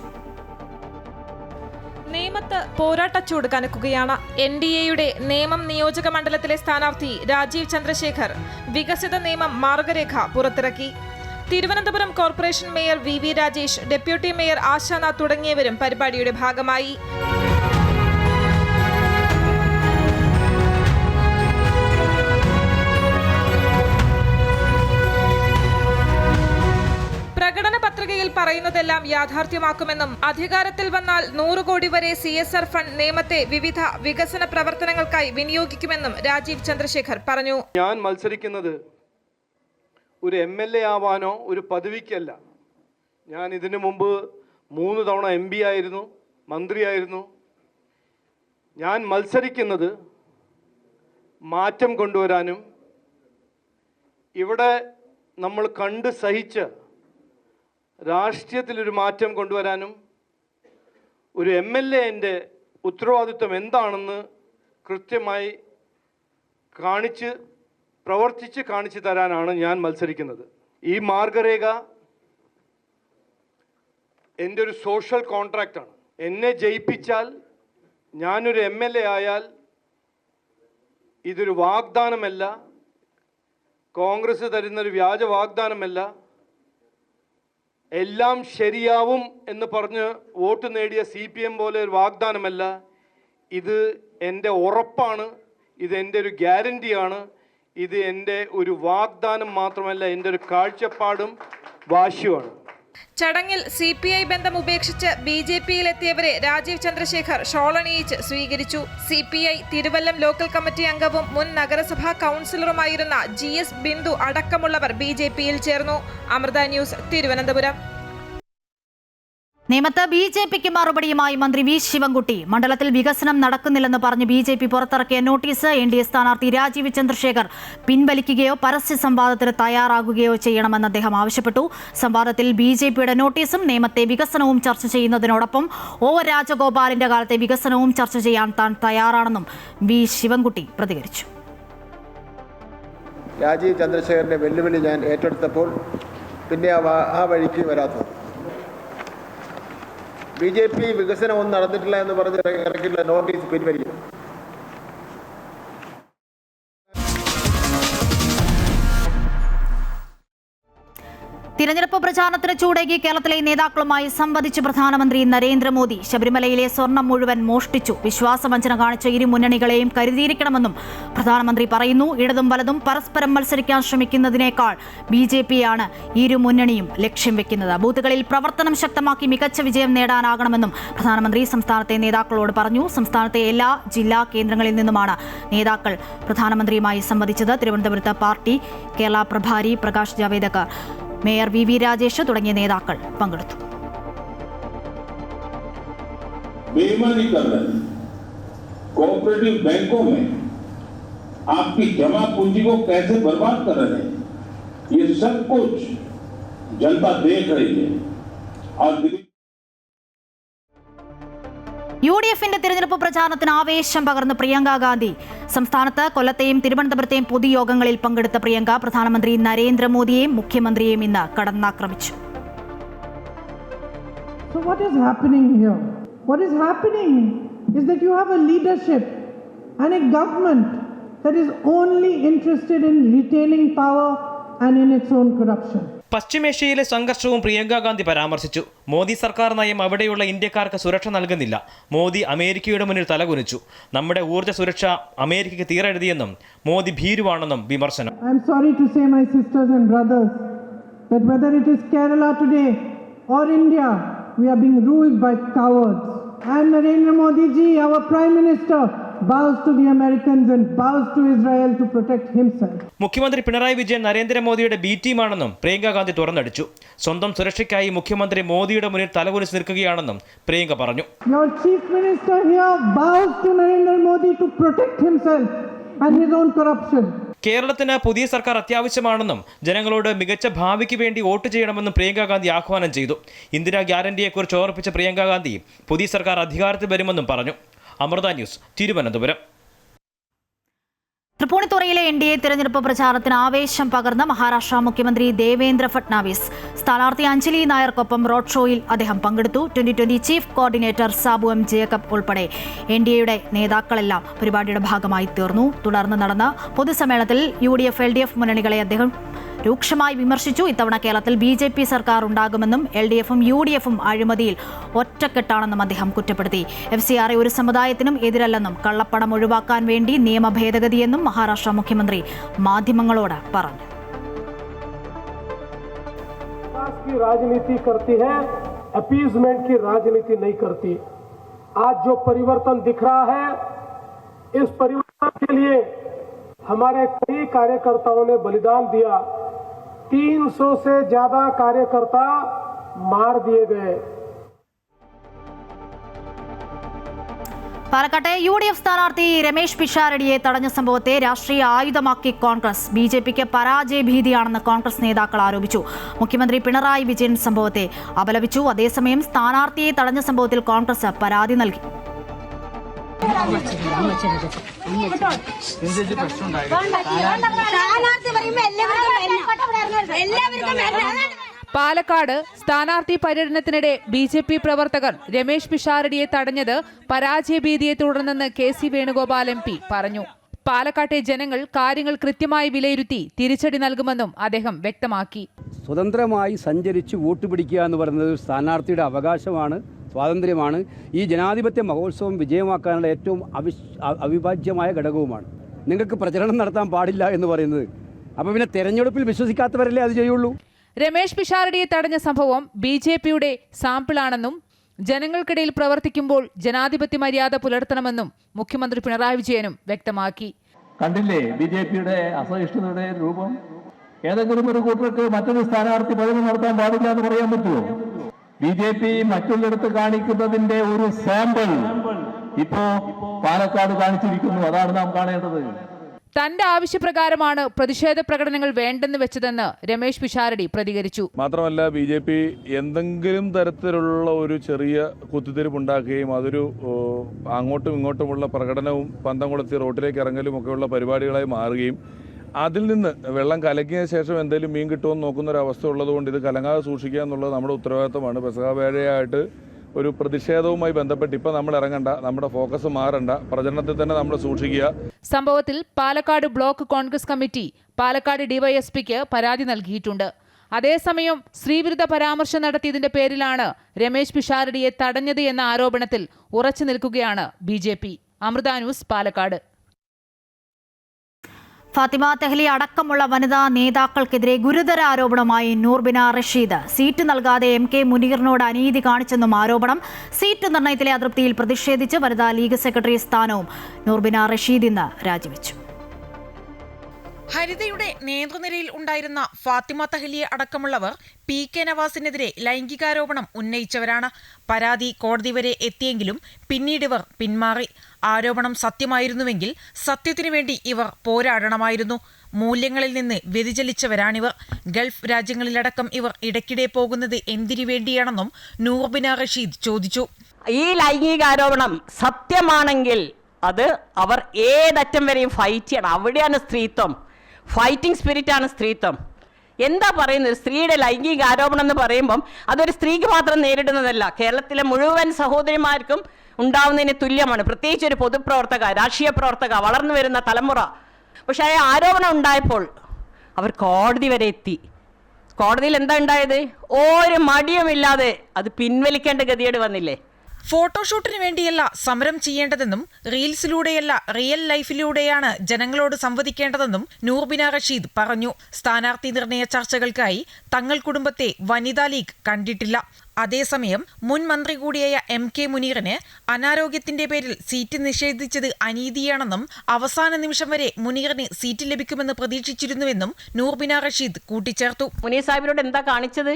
നേമത്ത് പോരാട്ടച്ചൂട് കനക്കുകയാണ്. NDAയുടെ നേമം നിയോജക മണ്ഡലത്തിലെ സ്ഥാനാർത്ഥി രാജീവ് ചന്ദ്രശേഖർ വികസിത നേമം മാർഗരേഖ പുറത്തിറക്കി. Thiruvananthapuram corporation mayor VV Rajesh, deputy mayor Ashanath തുടങ്ങിയവരും പരിപാടിയുടെ ഭാഗമായി. പ്രകടന പത്രികയിൽ പറയുന്നതെല്ലാം യാഥാർത്ഥ്യമാക്കുമെന്നും അധികാരത്തിൽ വന്നാൽ 100 കോടി വരെ CSR ഫണ്ട് നേമത്തെ വിവിധ വികസന പ്രവർത്തനങ്ങൾക്കായി വിനിയോഗിക്കുമെന്നും രാജീവ് ചന്ദ്രശേഖർ പറഞ്ഞു. ഞാൻ മത്സരിക്കുന്നത് ഒരു MLA ആവാനോ ഒരു പദവിക്കല്ല. ഞാൻ ഇതിനു മുമ്പ് 3 തവണ MP ആയിരുന്നു, മന്ത്രിയായിരുന്നു. ഞാൻ മത്സരിക്കുന്നത് മാറ്റം കൊണ്ടുവരാനും ഇവിടെ നമ്മൾ കണ്ട് സഹിച്ച രാഷ്ട്രീയത്തിലൊരു മാറ്റം കൊണ്ടുവരാനും ഒരു MLAൻ്റെ ഉത്തരവാദിത്വം എന്താണെന്ന് കൃത്യമായി കാണിച്ച് പ്രവർത്തിച്ച് കാണിച്ചു തരാനാണ് ഞാൻ മത്സരിക്കുന്നത്. ഈ മാർഗരേഖ എൻ്റെ ഒരു സോഷ്യൽ കോൺട്രാക്റ്റാണ്. എന്നെ ജയിപ്പിച്ചാൽ, ഞാനൊരു MLA ആയാൽ, ഇതൊരു വാഗ്ദാനമല്ല, കോൺഗ്രസ് തരുന്നൊരു വ്യാജ വാഗ്ദാനമല്ല, എല്ലാം ശരിയാവും എന്ന് പറഞ്ഞ് വോട്ട് നേടിയ CPM പോലെ ഒരു വാഗ്ദാനമല്ല. ഇത് എൻ്റെ ഉറപ്പാണ്, ഇത് എൻ്റെ ഒരു ഗ്യാരണ്ടിയാണ്, ഇത് എൻ്റെ ഒരു വാഗ്ദാനം മാത്രമല്ല, എൻ്റെ ഒരു കാഴ്ചപ്പാടും വാശിയുമാണ്. ചടങ്ങിൽ CPI ബന്ധം ഉപേക്ഷിച്ച് BJPയിലെത്തിയവരെ രാജീവ് ചന്ദ്രശേഖർ ഷോളണിയിച്ച് സ്വീകരിച്ചു. CPI തിരുവല്ലം ലോക്കൽ കമ്മിറ്റി അംഗവും മുൻ നഗരസഭാ കൗൺസിലറുമായിരുന്ന GS ബിന്ദു അടക്കമുള്ളവർ BJPയിൽ ചേർന്നു. അമൃത ന്യൂസ്, തിരുവനന്തപുരം. നേമത്ത് BJPക്ക് മറുപടിയുമായി മന്ത്രി വി ശിവൻകുട്ടി. മണ്ഡലത്തിൽ വികസനം നടക്കുന്നില്ലെന്ന് പറഞ്ഞ് BJP പുറത്തിറക്കിയ നോട്ടീസ് NDA സ്ഥാനാർത്ഥി രാജീവ് ചന്ദ്രശേഖർ പിൻവലിക്കുകയോ പരസ്യ സംവാദത്തിന് തയ്യാറാകുകയോ ചെയ്യണമെന്ന് അദ്ദേഹം ആവശ്യപ്പെട്ടു. സംവാദത്തിൽ BJPയുടെ നോട്ടീസും നേമത്തെ വികസനവും ചർച്ച ചെയ്യുന്നതിനോടൊപ്പം O രാജഗോപാലിന്റെ കാലത്തെ വികസനവും ചർച്ച ചെയ്യാൻ താൻ തയ്യാറാണെന്നും വി ശിവൻകുട്ടി പ്രതികരിച്ചു. രാജീവ് ചന്ദ്രശേഖരന്റെ വെല്ലുവിളി ഞാൻ ഏറ്റെടുത്തപ്പോൾ പിന്നെ ആ വഴിക്ക് വരാത്തത്. BJP വികസനമൊന്നും നടന്നിട്ടില്ല എന്ന് പറഞ്ഞ് ഇറക്കിയിട്ടുള്ള നോട്ടീസ് പിൻവലിക്കും. തിരഞ്ഞെടുപ്പ് പ്രചാരണത്തിന് ചൂടേകി കേരളത്തിലെ നേതാക്കളുമായി സംവദിച്ച് പ്രധാനമന്ത്രി നരേന്ദ്രമോദി. ശബരിമലയിലെ സ്വർണം മുഴുവൻ മോഷ്ടിച്ചു. വിശ്വാസവഞ്ചന കാണിച്ച ഇരു മുന്നണികളെയും കരുതിയിരിക്കണമെന്നും പ്രധാനമന്ത്രി പറയുന്നു. ഇടതും വലതും പരസ്പരം മത്സരിക്കാൻ ശ്രമിക്കുന്നതിനേക്കാൾ BJPയാണ് ഇരു മുന്നണിയും ലക്ഷ്യം വെക്കുന്നത്. ബൂത്തുകളിൽ പ്രവർത്തനം ശക്തമാക്കി മികച്ച വിജയം നേടാനാകണമെന്നും പ്രധാനമന്ത്രി സംസ്ഥാനത്തെ നേതാക്കളോട് പറഞ്ഞു. സംസ്ഥാനത്തെ എല്ലാ ജില്ലാ കേന്ദ്രങ്ങളിൽ നിന്നുമാണ് നേതാക്കൾ പ്രധാനമന്ത്രിയുമായി സംവദിച്ചത്. തിരുവനന്തപുരത്ത് പാർട്ടി കേരള പ്രഭാരി പ്രകാശ് ജാവേദ്കർ, മേയർ VV രാജേഷ് തുടങ്ങിയ നേതാക്കൾ പങ്കെടുത്തു. बेईमानी कर रहे हैं, कोऑपरेटिव बैंकों में आपकी जमा पूंजी को कैसे बर्बाद कर रहे हैं, ये सब कुछ जनता देख रही है. और UDFന്റെ തിരഞ്ഞെടുപ്പ് പ്രചാരണത്തിന് ആവേശം പകർന്ന് പ്രിയങ്ക ഗാന്ധി. സംസ്ഥാനത്ത് കൊല്ലത്തെയും തിരുവനന്തപുരത്തെയും പൊതുയോഗങ്ങളിൽ പങ്കെടുത്ത പ്രിയങ്ക പ്രധാനമന്ത്രി നരേന്ദ്രമോദിയെയും മുഖ്യമന്ത്രിയെയും ഇന്ന് കടന്നാക്രമിച്ചു. So what is happening here? What is happening is that you have a leadership and a government that is only interested in retaining power and in its own corruption. പശ്ചിമേഷ്യയിലെ സംഘർഷവും പ്രിയങ്ക ഗാന്ധി പരാമർശിച്ചു. മോദി സർക്കാർ നയം അവിടെയുള്ള ഇന്ത്യക്കാർക്ക് സുരക്ഷ നൽകുന്നില്ല. മോദി അമേരിക്കയുടെ മുന്നിൽ തലകുനിച്ചു. നമ്മുടെ ഊർജ്ജ സുരക്ഷ അമേരിക്കയ്ക്ക് തീരെഴുതിയെന്നും മോദി ഭീരുവാണെന്നും വിമർശനം. I am sorry to say, my sisters and brothers, that whether it is Kerala today or India, we are being ruled by cowards. And Narendra Modi ji, our Prime Minister, bows to the Americans and bows to Israel to protect himself. മുഖ്യമന്ത്രി പിണറായി വിജയൻ നരേന്ദ്രമോദിയുടെ B ടീമാണെന്നും പ്രിയങ്ക ഗാന്ധി തുറന്നടിച്ചു. സ്വന്തം സുരക്ഷയ്ക്കായി മുഖ്യമന്ത്രി മോദിയുടെ മുന്നിൽ തലകുനിച്ച് നിൽക്കുകയാണെന്നും പ്രിയങ്ക പറഞ്ഞു. Your chief minister here bows to Narendra Modi to protect himself and his own corruption. കേരളത്തിന് പുതിയ സർക്കാർ അത്യാവശ്യമാണെന്നും ജനങ്ങളോട് മികച്ച ഭാവിക്ക് വേണ്ടി വോട്ട് ചെയ്യണമെന്നും പ്രിയങ്ക ഗാന്ധി ആഹ്വാനം ചെയ്തു. ഇന്ദിരാ ഗ്യാരണ്ടിയെക്കുറിച്ച് ഓർപ്പിച്ച പ്രിയങ്ക ഗാന്ധി പുതിയ സർക്കാർ അധികാരത്തിൽ വരുമെന്നും പറഞ്ഞു. അമൃത ന്യൂസ്, തിരുവനന്തപുരം. തൃപ്പൂണിത്തുറയിലെ NDA തിരഞ്ഞെടുപ്പ് പ്രചാരണത്തിന് ആവേശം പകർന്ന് മഹാരാഷ്ട്ര മുഖ്യമന്ത്രി ദേവേന്ദ്ര ഫട്നാവിസ്. സ്ഥാനാർത്ഥി അഞ്ജലി നായർക്കൊപ്പം റോഡ് ഷോയിൽ അദ്ദേഹം പങ്കെടുത്തു. 2020 chief coordinator Sabu M Jacob ഉൾപ്പെടെ NDAയുടെ നേതാക്കളെല്ലാം പരിപാടിയുടെ ഭാഗമായി തീർന്നു. തുടർന്ന് നടന്ന പൊതുസമ്മേളനത്തിൽ UDF LDF മുന്നണികളെ അദ്ദേഹം രൂക്ഷമായി വിമർശിച്ചു. ഇത്തവണ കേരളത്തിൽ BJP സർക്കാർ ഉണ്ടാകുമെന്നും LDFും UDFും അഴിമതിയിൽ ഒറ്റക്കെട്ടാണെന്നും അദ്ദേഹം കുറ്റപ്പെടുത്തി. FCRA ഒരു സമുദായത്തിനും എതിരല്ലെന്നും കള്ളപ്പണം ഒഴിവാക്കാൻ വേണ്ടി നിയമ ഭേദഗതിയെന്നും മഹാരാഷ്ട്ര മുഖ്യമന്ത്രി മാധ്യമങ്ങളോട് പറഞ്ഞു. राजनीति करती है, अपीजमेंट की राजनीति नहीं करती. आज जो परिवर्तन दिख रहा है, इस परिवर्तन के लिए हमारे कई कार्यकर्ताओं ने बलिदान दिया. 300 से ज्यादा कार्यकर्ता मार दिए गए. പാലക്കാട്ടെ UDF സ്ഥാനാർത്ഥി രമേശ് പിഷാരടിയെ തടഞ്ഞ സംഭവത്തെ രാഷ്ട്രീയ ആയുധമാക്കി കോൺഗ്രസ്. BJPക്ക് പരാജയഭീതിയാണെന്ന് കോൺഗ്രസ് നേതാക്കൾ ആരോപിച്ചു. മുഖ്യമന്ത്രി പിണറായി വിജയൻ സംഭവത്തെ അപലപിച്ചു. അതേസമയം സ്ഥാനാർത്ഥിയെ തടഞ്ഞ സംഭവത്തിൽ കോൺഗ്രസ് പരാതി നൽകി. പാലക്കാട് സ്ഥാനാർത്ഥി പര്യടനത്തിനിടെ BJP പ്രവർത്തകർ രമേശ് പിഷാരടിയെ തടഞ്ഞത് പരാജയഭീതിയെ തുടർന്നെന്ന് KC വേണുഗോപാൽ MP പറഞ്ഞു. പാലക്കാട്ടെ ജനങ്ങൾ കാര്യങ്ങൾ കൃത്യമായി വിലയിരുത്തി തിരിച്ചടി നൽകുമെന്നും അദ്ദേഹം വ്യക്തമാക്കി. സ്വതന്ത്രമായി സഞ്ചരിച്ച് വോട്ട് പിടിക്കുക എന്ന് പറയുന്നത് സ്ഥാനാർത്ഥിയുടെ അവകാശമാണ്, സ്വാതന്ത്ര്യമാണ്. ഈ ജനാധിപത്യ മഹോത്സവം വിജയമാക്കാനുള്ള ഏറ്റവും അവിഭാജ്യമായ ഘടകവുമാണ്. നിങ്ങൾക്ക് പ്രചരണം നടത്താൻ പാടില്ല എന്ന് പറയുന്നത്. അപ്പോൾ പിന്നെ തെരഞ്ഞെടുപ്പിൽ വിശ്വസിക്കാത്തവരല്ലേ അത് ചെയ്യുള്ളൂ. രമേശ് പിഷാരടിയെ തടഞ്ഞ സംഭവം BJPയുടെ സാമ്പിളാണെന്നും ജനങ്ങൾക്കിടയിൽ പ്രവർത്തിക്കുമ്പോൾ ജനാധിപത്യ മര്യാദ പുലർത്തണമെന്നും മുഖ്യമന്ത്രി പിണറായി വിജയനും വ്യക്തമാക്കി. കണ്ടില്ലേ BJPയുടെ അസഹിഷ്ണുതയുടെ രൂപം? ഏതെങ്കിലും ഒരു കൂട്ടർക്ക് മറ്റൊരു സ്ഥാനാർത്ഥി പദവി നടത്താൻ പാടില്ല എന്ന് പറയാൻ പറ്റുമോ? BJP മറ്റുള്ളിടത്ത് കാണിക്കുന്നതിന്റെ ഒരു സാമ്പിൾ ഇപ്പോ പാലക്കാട് കാണിച്ചിരിക്കുന്നു. അതാണ് നാം കാണേണ്ടത്. തന്റെ ആവശ്യപ്രകാരമാണ് പ്രതിഷേധ പ്രകടനങ്ങൾ വേണ്ടെന്ന് വെച്ചതെന്ന് രമേശ് പിഷാരടി പ്രതികരിച്ചു. മാത്രമല്ല BJP എന്തെങ്കിലും തരത്തിലുള്ള ഒരു ചെറിയ കുത്തിത്തിരിപ്പുണ്ടാക്കുകയും അതൊരു അങ്ങോട്ടും ഇങ്ങോട്ടുമുള്ള പ്രകടനവും പന്തം കൊളുത്തി റോട്ടിലേക്ക് ഇറങ്ങലും ഒക്കെയുള്ള പരിപാടികളായി മാറുകയും അതിൽ നിന്ന് വെള്ളം കലക്കിയ ശേഷം എന്തെങ്കിലും മീൻ കിട്ടുമെന്ന് നോക്കുന്നൊരവസ്ഥ ഉള്ളതുകൊണ്ട് ഇത് കലങ്ങാതെ സൂക്ഷിക്കുക എന്നുള്ളത് നമ്മുടെ ഉത്തരവാദിത്തമാണ്. പെസഹ വേഴയായിട്ട് ഒരു പ്രതിഷേധവുമായി ബന്ധപ്പെട്ട് ഇപ്പോൾ നമ്മൾ ഇറങ്ങണ്ട, നമ്മുടെ ഫോക്കസ് മാറണ്ട, പ്രചരണത്തിൽ തന്നെ നമ്മൾ സൂക്ഷിക്കുക. സംഭവത്തിൽ പാലക്കാട് ബ്ലോക്ക് കോൺഗ്രസ് കമ്മിറ്റി പാലക്കാട് DYSPക്ക് പരാതി നൽകിയിട്ടുണ്ട്. അതേസമയം സ്ത്രീവിരുദ്ധ പരാമർശം നടത്തിയതിന്റെ പേരിലാണ് രമേശ് പിഷാരടിയെ തടഞ്ഞത് എന്ന ആരോപണത്തിൽ ഉറച്ചു നിൽക്കുകയാണ് BJP. അമൃത ന്യൂസ്, പാലക്കാട്. ഫാത്തിമ തെഹ്ലി അടക്കമുള്ള വനിതാ നേതാക്കൾക്കെതിരെ ഗുരുതര ആരോപണമായി നൂർബിന റഷീദ്. സീറ്റ് നൽകാതെ MK മുനീറിനോട് അനീതി കാണിച്ചെന്നും ആരോപണം. സീറ്റ് നിർണയത്തിലെ അതൃപ്തിയിൽ പ്രതിഷേധിച്ച് വനിതാ ലീഗ് സെക്രട്ടറി സ്ഥാനവും നൂർബിന റഷീദ് ഇന്ന് രാജിവെച്ചു. ഹരിതയുടെ നേതൃനിരയിൽ ഉണ്ടായിരുന്ന ഫാത്തിമ തഹ്ലിയെ അടക്കമുള്ളവർ PK നവാസിനെതിരെ ലൈംഗികാരോപണം ഉന്നയിച്ചവരാണ്. പരാതി കോടതി വരെ എത്തിയെങ്കിലും പിന്നീട് ഇവർ പിന്മാറി. ആരോപണം സത്യമായിരുന്നുവെങ്കിൽ സത്യത്തിനു വേണ്ടി ഇവർ പോരാടണമായിരുന്നു. മൂല്യങ്ങളിൽ നിന്ന് വ്യതിചലിച്ചവരാണിവർ. ഗൾഫ് രാജ്യങ്ങളിലടക്കം ഇവർ ഇടയ്ക്കിടെ പോകുന്നത് എന്തിനു വേണ്ടിയാണെന്നും നൂർബിന റഷീദ് ചോദിച്ചു. ഈ ലൈംഗികാരോപണം സത്യമാണെങ്കിൽ അത് അവർ ഏതറ്റം വരെയും ഫൈറ്റ് ചെയ്യണം. അവിടെയാണ് സ്ത്രീത്വം. ഫൈറ്റിംഗ് സ്പിരിറ്റാണ് സ്ത്രീത്വം. എന്താ പറയുന്നത്? സ്ത്രീയുടെ ലൈംഗിക ആരോപണം എന്ന് പറയുമ്പം അതൊരു സ്ത്രീക്ക് മാത്രം നേരിടുന്നതല്ല, കേരളത്തിലെ മുഴുവൻ സഹോദരിമാർക്കും ഉണ്ടാവുന്നതിന് തുല്യമാണ്. പ്രത്യേകിച്ച് ഒരു പൊതുപ്രവർത്തക, രാഷ്ട്രീയ പ്രവർത്തക, വളർന്നു വരുന്ന തലമുറ. പക്ഷേ ആ ആരോപണം ഉണ്ടായപ്പോൾ അവർ കോടതി വരെ എത്തി. കോടതിയിൽ എന്താ ഉണ്ടായത്? ഒരു മടിയുമില്ലാതെ അത് പിൻവലിക്കേണ്ട ഗതികേട് വന്നില്ലേ? ഫോട്ടോഷൂട്ടിന് വേണ്ടിയല്ല സമരം ചെയ്യേണ്ടതെന്നും റീൽസിലൂടെയല്ല റിയൽ ലൈഫിലൂടെയാണ് ജനങ്ങളോട് സംവദിക്കേണ്ടതെന്നും നൂർബിന റഷീദ് പറഞ്ഞു. സ്ഥാനാർത്ഥി നിർണയ ചർച്ചകൾക്കായി തങ്ങൾ കുടുംബത്തെ വനിതാ ലീഗ് കണ്ടിട്ടില്ല. അതേസമയം മുൻ മന്ത്രി കൂടിയായ MK മുനീറിന് അനാരോഗ്യത്തിന്റെ പേരിൽ സീറ്റ് നിഷേധിച്ചത് അനീതിയാണെന്നും അവസാന നിമിഷം വരെ മുനീറിന് സീറ്റ് ലഭിക്കുമെന്ന് പ്രതീക്ഷിച്ചിരുന്നുവെന്നും നൂർബിന റഷീദ് കൂട്ടിച്ചേർത്തു. മുനീർ സാഹിബിനോട് എന്താ കാണിച്ചത്?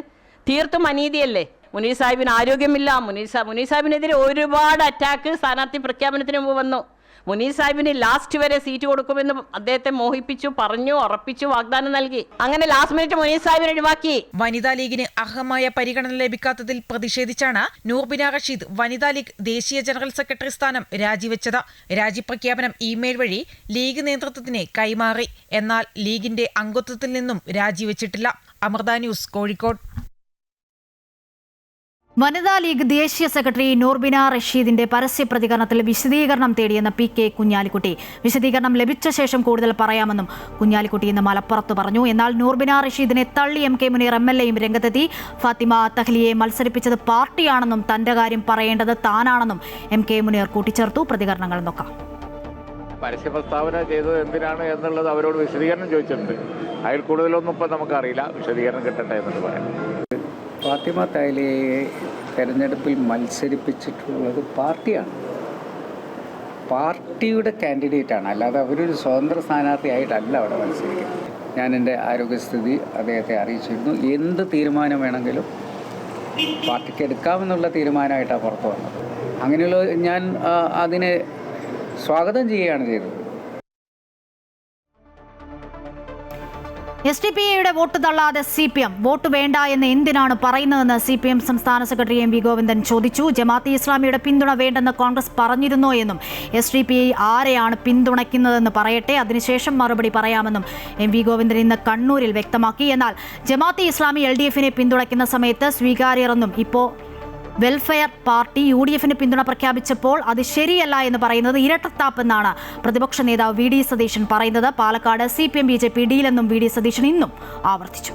തീർത്തും അനീതിയല്ലേ. മുനീർ സാഹിബിന് ആരോഗ്യമില്ല. മുനീർ സാഹിബിനെതിരെ ഒരുപാട് അറ്റാക്ക് സ്ഥാനാർത്ഥി പ്രഖ്യാപനത്തിന് മുമ്പ് വന്നു. മുനീർ സാഹിബിന് ലാസ്റ്റ് വരെ സീറ്റ് കൊടുക്കുമെന്ന് അദ്ദേഹത്തെ മോഹിപ്പിച്ചു, പറഞ്ഞു, ഉറപ്പിച്ചു, വാഗ്ദാനം നൽകി. അങ്ങനെ ലാസ്റ്റ് മിനിറ്റ് മുനീർ സാഹിബിനെ ഒഴിവാക്കി. വനിതാ ലീഗിന് അർഹമായ പരിഗണന ലഭിക്കാത്തതിൽ പ്രതിഷേധിച്ചാണ് നൂർബിന റഷീദ് വനിതാ ലീഗ് ദേശീയ ജനറൽ സെക്രട്ടറി സ്ഥാനം രാജിവെച്ചത്. രാജിപ്രഖ്യാപനം ഇമെയിൽ വഴി ലീഗ് നേതൃത്വത്തിന് കൈമാറി. എന്നാൽ ലീഗിന്റെ അംഗത്വത്തിൽ നിന്നും രാജിവെച്ചിട്ടില്ല. അമൃത ന്യൂസ്, കോഴിക്കോട്. വനിതാ ലീഗ് ദേശീയ സെക്രട്ടറി നൂർബിന റഷീദിന്റെ പരസ്യ പ്രതികരണത്തിൽ വിശദീകരണം തേടിയെന്ന് PK കുഞ്ഞാലിക്കുട്ടി. വിശദീകരണം ലഭിച്ച ശേഷം കൂടുതൽ പറയാമെന്നും കുഞ്ഞാലിക്കുട്ടി ഇന്ന് മലപ്പുറത്ത് പറഞ്ഞു. എന്നാൽ നൂർബിന റഷീദിനെ തള്ളി MK മുനീർ MLAയും രംഗത്തെത്തി. ഫാത്തിമ തഹ്ലിയെ മത്സരിപ്പിച്ചത് പാർട്ടിയാണെന്നും തന്റെ കാര്യം പറയേണ്ടത് താനാണെന്നും MK മുനീർ കൂട്ടിച്ചേർത്തു. പ്രതികരണങ്ങൾ നോക്കാം. പരസ്യ പ്രസ്താവന ചെയ്തത് എന്തിനാണ് എന്നുള്ളത് അവരോട് വിശദീകരണം ചോദിച്ചിട്ടുണ്ട്. അതിൽ കൂടുതലൊന്നും ഇപ്പം നമുക്കറിയില്ല. വിശദീകരണം കിട്ടട്ടെ എന്നിട്ട് പറയാം. ഫാത്തിമ തഹ്ലിയെ തെരഞ്ഞെടുപ്പിൽ മത്സരിപ്പിച്ചിട്ടുള്ളത് പാർട്ടിയാണ്, പാർട്ടിയുടെ കാൻഡിഡേറ്റാണ്. അല്ലാതെ അവരൊരു സ്വതന്ത്ര സ്ഥാനാർത്ഥിയായിട്ടല്ല അവിടെ മത്സരിക്കുന്നത്. ഞാൻ എൻ്റെ ആരോഗ്യസ്ഥിതി അദ്ദേഹത്തെ അറിയിച്ചിരുന്നു. എന്ത് തീരുമാനം വേണമെങ്കിലും പാർട്ടിക്ക് എടുക്കാമെന്നുള്ള തീരുമാനമായിട്ടാണ് പുറത്തു വന്നത്. അങ്ങനെയുള്ള ഞാൻ അതിനെ സ്വാഗതം ചെയ്യുകയാണ് ചെയ്തത്. SDPIയുടെ വോട്ട് തള്ളാതെ CPM വോട്ട് വേണ്ട എന്ന് എന്തിനാണ് പറയുന്നതെന്ന് CPM സംസ്ഥാന സെക്രട്ടറി MV ഗോവിന്ദൻ ചോദിച്ചു. ജമാഅത്തെ ഇസ്ലാമിയുടെ പിന്തുണ വേണ്ടെന്ന് കോൺഗ്രസ് പറഞ്ഞിരുന്നോ എന്നും SDPI ആരെയാണ് പിന്തുണയ്ക്കുന്നതെന്ന് പറയട്ടെ, അതിനുശേഷം മറുപടി പറയാമെന്നും MV ഗോവിന്ദൻ ഇന്ന് കണ്ണൂരിൽ വ്യക്തമാക്കി. എന്നാൽ ജമാഅത്തെ ഇസ്ലാമി LDFനെ പിന്തുണയ്ക്കുന്ന സമയത്ത് സ്വീകാര്യരെന്നും ഇപ്പോൾ വെൽഫെയർ പാർട്ടി UDFന് പിന്തുണ പ്രഖ്യാപിച്ചപ്പോൾ അത് ശരിയല്ല എന്ന് പറയുന്നത് ഇരട്ടത്താപ്പെന്നാണ് പ്രതിപക്ഷ നേതാവ് VD സതീശൻ പറയുന്നത്. Palakkad CPM BJP ഡീലെന്നും VD Satheesan ഇന്നും ആവർത്തിച്ചു.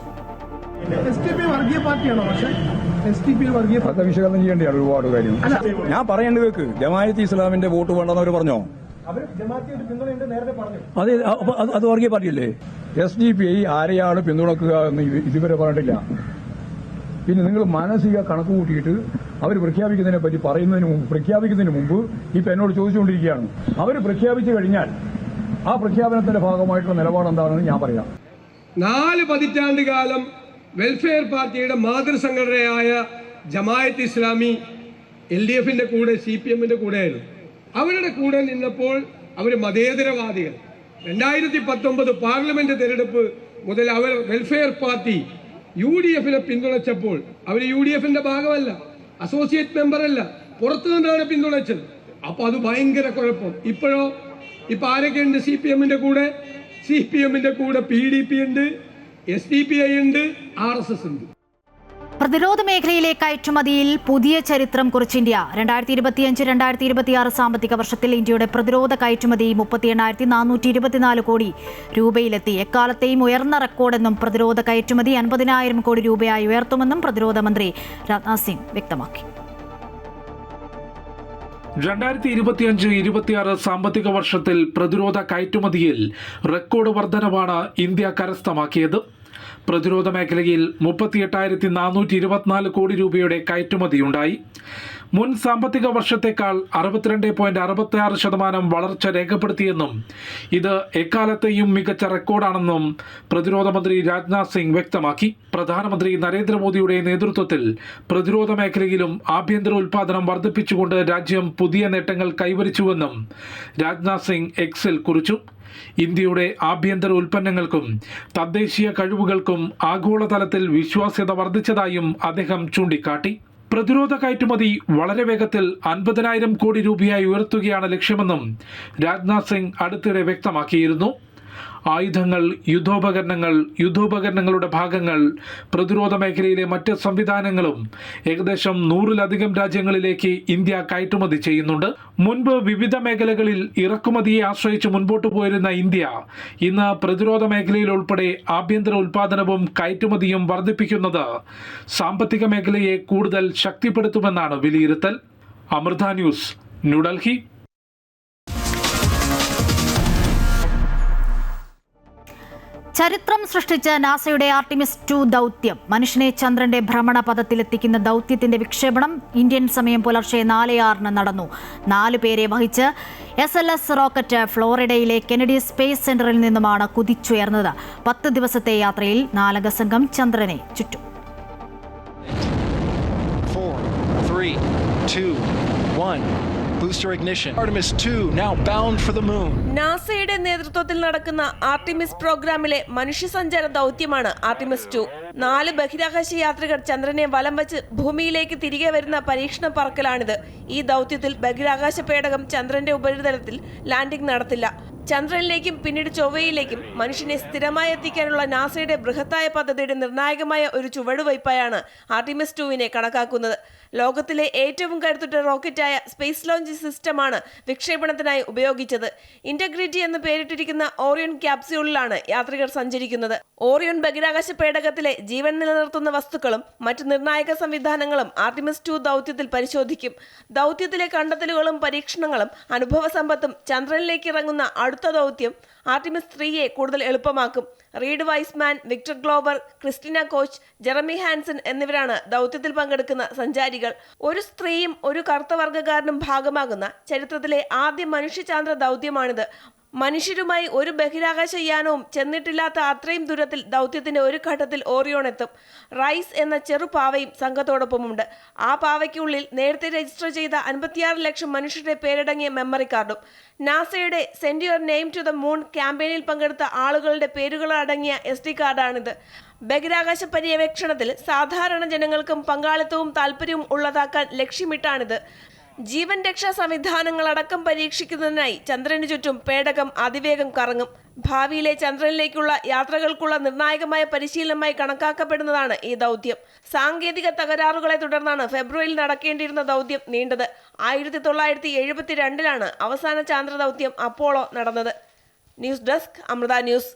വിശകലനം ചെയ്യേണ്ടിയാണ് ഒരുപാട് കാര്യം. ഞാൻ പറയേണ്ടത് കേൾക്ക്, ജമാഅത്തെ ഇസ്ലാമിന്റെ വോട്ട് വേണ്ടെന്ന് അവർ പറഞ്ഞോ? അത് വർഗീയ പാർട്ടിയല്ലേ? SDPI ആരെയാണ് പിന്തുണക്കുക എന്ന് ഇതുവരെ പറഞ്ഞിട്ടില്ല. പിന്നെ നിങ്ങൾ മാനസിക കണക്ക് കൂട്ടിയിട്ട് അവർ പ്രഖ്യാപിക്കുന്നതിനെ പറ്റി പ്രഖ്യാപിക്കുന്നതിന് മുമ്പ് ഇപ്പം എന്നോട് ചോദിച്ചുകൊണ്ടിരിക്കുകയാണ്. അവർ പ്രഖ്യാപിച്ചു കഴിഞ്ഞാൽ ആ പ്രഖ്യാപനത്തിന്റെ ഭാഗമായിട്ടുള്ള നിലപാട് എന്താണെന്ന് ഞാൻ പറയാം. 4 പതിറ്റാണ്ട് കാലം വെൽഫെയർ പാർട്ടിയുടെ മാതൃസംഘടനയായ ജമാഅത്ത് ഇസ്ലാമി LDFന്റെ കൂടെ CPMന്റെ കൂടെയായിരുന്നു. അവരുടെ കൂടെ നിന്നപ്പോൾ അവർ മതേതരവാദികൾ. 2019 പാർലമെന്റ് തെരഞ്ഞെടുപ്പ് മുതൽ അവർ വെൽഫെയർ പാർട്ടി UDFനെ പിന്തുണച്ചപ്പോൾ അവർ UDFന്റെ ഭാഗമല്ല, അസോസിയേറ്റ് മെമ്പറല്ല, പുറത്തു നിന്നാണ് പിന്തുണച്ചത്. അപ്പൊ അത് ഭയങ്കര കുഴപ്പം. ഇപ്പൊ ആരൊക്കെയുണ്ട് CPMന്റെ കൂടെ? CPMന്റെ കൂടെ PDP ഉണ്ട്, SDPI ഉണ്ട്, RSS ഉണ്ട്. പ്രതിരോധ മേഖലയിലെ കയറ്റുമതിയിൽ പുതിയ ചരിത്രം കുറിച്ച് ഇന്ത്യ. 2025-2026 സാമ്പത്തിക വർഷത്തിൽ ഇന്ത്യയുടെ പ്രതിരോധ കയറ്റുമതി 38,424 കോടി രൂപയിലെത്തി. എക്കാലത്തെയും ഉയർന്ന റെക്കോർഡെന്നും പ്രതിരോധ കയറ്റുമതി 50,000 കോടി രൂപയായി ഉയർത്തുമെന്നും പ്രതിരോധ മന്ത്രി രാജ്നാഥ് സിംഗ് വ്യക്തമാക്കി. 2025-26 സാമ്പത്തിക വർഷത്തിൽ പ്രതിരോധ കയറ്റുമതിയിൽ റെക്കോർഡ് വർധനവാണ് ഇന്ത്യ കരസ്ഥമാക്കിയത്. പ്രതിരോധ മേഖലയിൽ 38,424 കോടി രൂപയുടെ കയറ്റുമതിയുണ്ടായി. മുൻ സാമ്പത്തിക വർഷത്തേക്കാൾ 62.66% വളർച്ച രേഖപ്പെടുത്തിയെന്നും ഇത് എക്കാലത്തെയും മികച്ച റെക്കോർഡാണെന്നും പ്രതിരോധ മന്ത്രി രാജ്നാഥ് സിംഗ് വ്യക്തമാക്കി. പ്രധാനമന്ത്രി നരേന്ദ്രമോദിയുടെ നേതൃത്വത്തിൽ പ്രതിരോധ മേഖലയിലും ആഭ്യന്തര ഉൽപാദനം വർദ്ധിപ്പിച്ചുകൊണ്ട് രാജ്യം പുതിയ നേട്ടങ്ങൾ കൈവരിച്ചുവെന്നും രാജ്നാഥ് സിംഗ് എക്സിൽ കുറിച്ചു. ഇന്ത്യയുടെ ആഭ്യന്തര ഉൽപ്പന്നങ്ങൾക്കും തദ്ദേശീയ കഴിവുകൾക്കും ആഗോളതലത്തിൽ വിശ്വാസ്യത വർദ്ധിച്ചതായും അദ്ദേഹം ചൂണ്ടിക്കാട്ടി. പ്രതിരോധ കയറ്റുമതി വളരെ വേഗത്തിൽ 50,000 കോടി രൂപയായി ഉയർത്തുകയാണ് ലക്ഷ്യമെന്നും രാജ്നാഥ് സിംഗ് അടുത്തിടെ വ്യക്തമാക്കിയിരുന്നു. ആയുധങ്ങൾ, യുദ്ധോപകരണങ്ങളുടെ ഭാഗങ്ങൾ, പ്രതിരോധ മേഖലയിലെ മറ്റ് സംവിധാനങ്ങളും ഏകദേശം 100-ലധികം രാജ്യങ്ങളിലേക്ക് ഇന്ത്യ കയറ്റുമതി ചെയ്യുന്നുണ്ട്. മുൻപ് വിവിധ മേഖലകളിൽ ഇറക്കുമതിയെ ആശ്രയിച്ച് മുൻപോട്ട് പോയിരുന്ന ഇന്ത്യ ഇന്ന് പ്രതിരോധ മേഖലയിൽ ഉൾപ്പെടെ ആഭ്യന്തര ഉൽപാദനവും കയറ്റുമതിയും വർദ്ധിപ്പിക്കുന്നത് സാമ്പത്തിക മേഖലയെ കൂടുതൽ ശക്തിപ്പെടുത്തുമെന്നാണ് വിലയിരുത്തൽ. അമൃത ന്യൂസ്, ന്യൂഡൽഹി. ചരിത്രം സൃഷ്ടിച്ച നാസയുടെ ആർട്ടിമിസ് 2 ദൗത്യം മനുഷ്യനെ ചന്ദ്രന്റെ ഭ്രമണപഥത്തിലെത്തിക്കുന്ന ദൗത്യത്തിന്റെ വിക്ഷേപണം ഇന്ത്യൻ സമയം പുലർച്ചെ 4:06 നടന്നു. 4 പേരെ വഹിച്ച് SLS റോക്കറ്റ് ഫ്ലോറിഡയിലെ കെനഡി സ്പേസ് സെന്ററിൽ നിന്നുമാണ് കുതിച്ചുയർന്നത്. 10 ദിവസത്തെ യാത്രയിൽ 4 അംഗ സംഘം ചന്ദ്രനെ ചുറ്റും. 4, 3, 2, 1. Booster ignition. Artemis 2 now bound for the moon. നാസയുടെ നേതൃത്വത്തിൽ നടക്കുന്ന ആർട്ടിമിസ് പ്രോഗ്രാമിലെ മനുഷ്യസഞ്ചാര ദൗത്യമാണ് ആർട്ടിമിസ് 2. 4 ബഹിരാകാശ യാത്രികർ ചന്ദ്രനെ വലം വച്ച് ഭൂമിയിലേക്ക് തിരികെ വരുന്ന പരീക്ഷണ പറക്കലാണിത്. ഈ ദൗത്യത്തിൽ ബഹിരാകാശ പേടകം ചന്ദ്രന്റെ ഉപരിതലത്തിൽ ലാൻഡിംഗ് നടത്തില്ല. ചന്ദ്രനിലേക്കും പിന്നീട് ചൊവ്വയിലേക്കും മനുഷ്യനെ സ്ഥിരമായി എത്തിക്കാനുള്ള നാസയുടെ ബൃഹത്തായ പദ്ധതിയുടെ നിർണായകമായ ഒരു ചുവടുവയ്പായാണ് ആർട്ടിമിസ് 2വിനെ കണക്കാക്കുന്നത്. ലോകത്തിലെ ഏറ്റവും കരുത്തുറ്റ റോക്കറ്റായ സ്പേസ് ലോഞ്ച് സിസ്റ്റമാണ് വിക്ഷേപണത്തിനായി ഉപയോഗിച്ചത്. ഇന്റഗ്രിറ്റി എന്ന് പേരിട്ടിരിക്കുന്ന ഓറിയൺ ക്യാപ്സ്യൂളിലാണ് യാത്രികർ സഞ്ചരിക്കുന്നത്. ഓറിയൺ ബഹിരാകാശ പേടകത്തിലെ ജീവൻ നിലനിർത്തുന്ന വസ്തുക്കളും മറ്റ് നിർണായക സംവിധാനങ്ങളും ആർട്ടിമിസ് 2 ദൗത്യത്തിൽ പരിശോധിക്കും. ദൗത്യത്തിലെ കണ്ടെത്തലുകളും പരീക്ഷണങ്ങളും അനുഭവ സമ്പത്തും ചന്ദ്രനിലേക്ക് ഇറങ്ങുന്ന അടുത്ത ദൗത്യം ആർട്ടിമിസ് 3യെ കൂടുതൽ എളുപ്പമാക്കും. Reid Wiseman, Victor Glover, Christina Koch, Jeremy Hansen എന്നിവരാണ് ദൗത്യത്തിൽ പങ്കെടുക്കുന്ന സഞ്ചാരികൾ. ഒരു സ്ത്രീയും ഒരു കറുത്ത വർഗ്ഗക്കാരനും ഭാഗമാകുന്ന ചരിത്രത്തിലെ ആദ്യ മനുഷ്യചാന്ദ്ര ദൗത്യമാണിത്. മനുഷ്യരുമായി ഒരു ബഹിരാകാശ യാനവും ചെന്നിട്ടില്ലാത്ത അത്രയും ദൂരത്തിൽ ദൗത്യത്തിന്റെ ഒരു ഘട്ടത്തിൽ ഓറിയോൺ എത്തും. റൈസ് എന്ന ചെറുപാവയും സംഘത്തോടൊപ്പമുണ്ട്. ആ പാവയ്ക്കുള്ളിൽ നേരത്തെ രജിസ്റ്റർ ചെയ്ത 56 ലക്ഷം മനുഷ്യരുടെ പേരടങ്ങിയ മെമ്മറി കാർഡും നാസയുടെ send your name to the moon ക്യാമ്പയിനിൽ പങ്കെടുത്ത ആളുകളുടെ പേരുകൾ അടങ്ങിയ SD കാർഡാണിത്. ബഹിരാകാശ പര്യവേക്ഷണത്തിൽ സാധാരണ ജനങ്ങൾക്കും പങ്കാളിത്തവും താല്പര്യവും ഉള്ളതാക്കാൻ ലക്ഷ്യമിട്ടാണിത്. ജീവൻ രക്ഷാ സംവിധാനങ്ങളടക്കം പരീക്ഷിക്കുന്നതിനായി ചന്ദ്രന് ചുറ്റും പേടകം അതിവേഗം കറങ്ങും. ഭാവിയിലെ ചന്ദ്രനിലേക്കുള്ള യാത്രകൾക്കുള്ള നിർണായകമായ പരിശീലനമായി കണക്കാക്കപ്പെടുന്നതാണ് ഈ ദൗത്യം. സാങ്കേതിക തകരാറുകളെ തുടർന്നാണ് ഫെബ്രുവരിയിൽ നടക്കേണ്ടിയിരുന്ന ദൗത്യം നീണ്ടത്. 1972 അവസാന ചാന്ദ്ര ദൗത്യം അപ്പോളോ നടന്നത്. News desk Amrita news.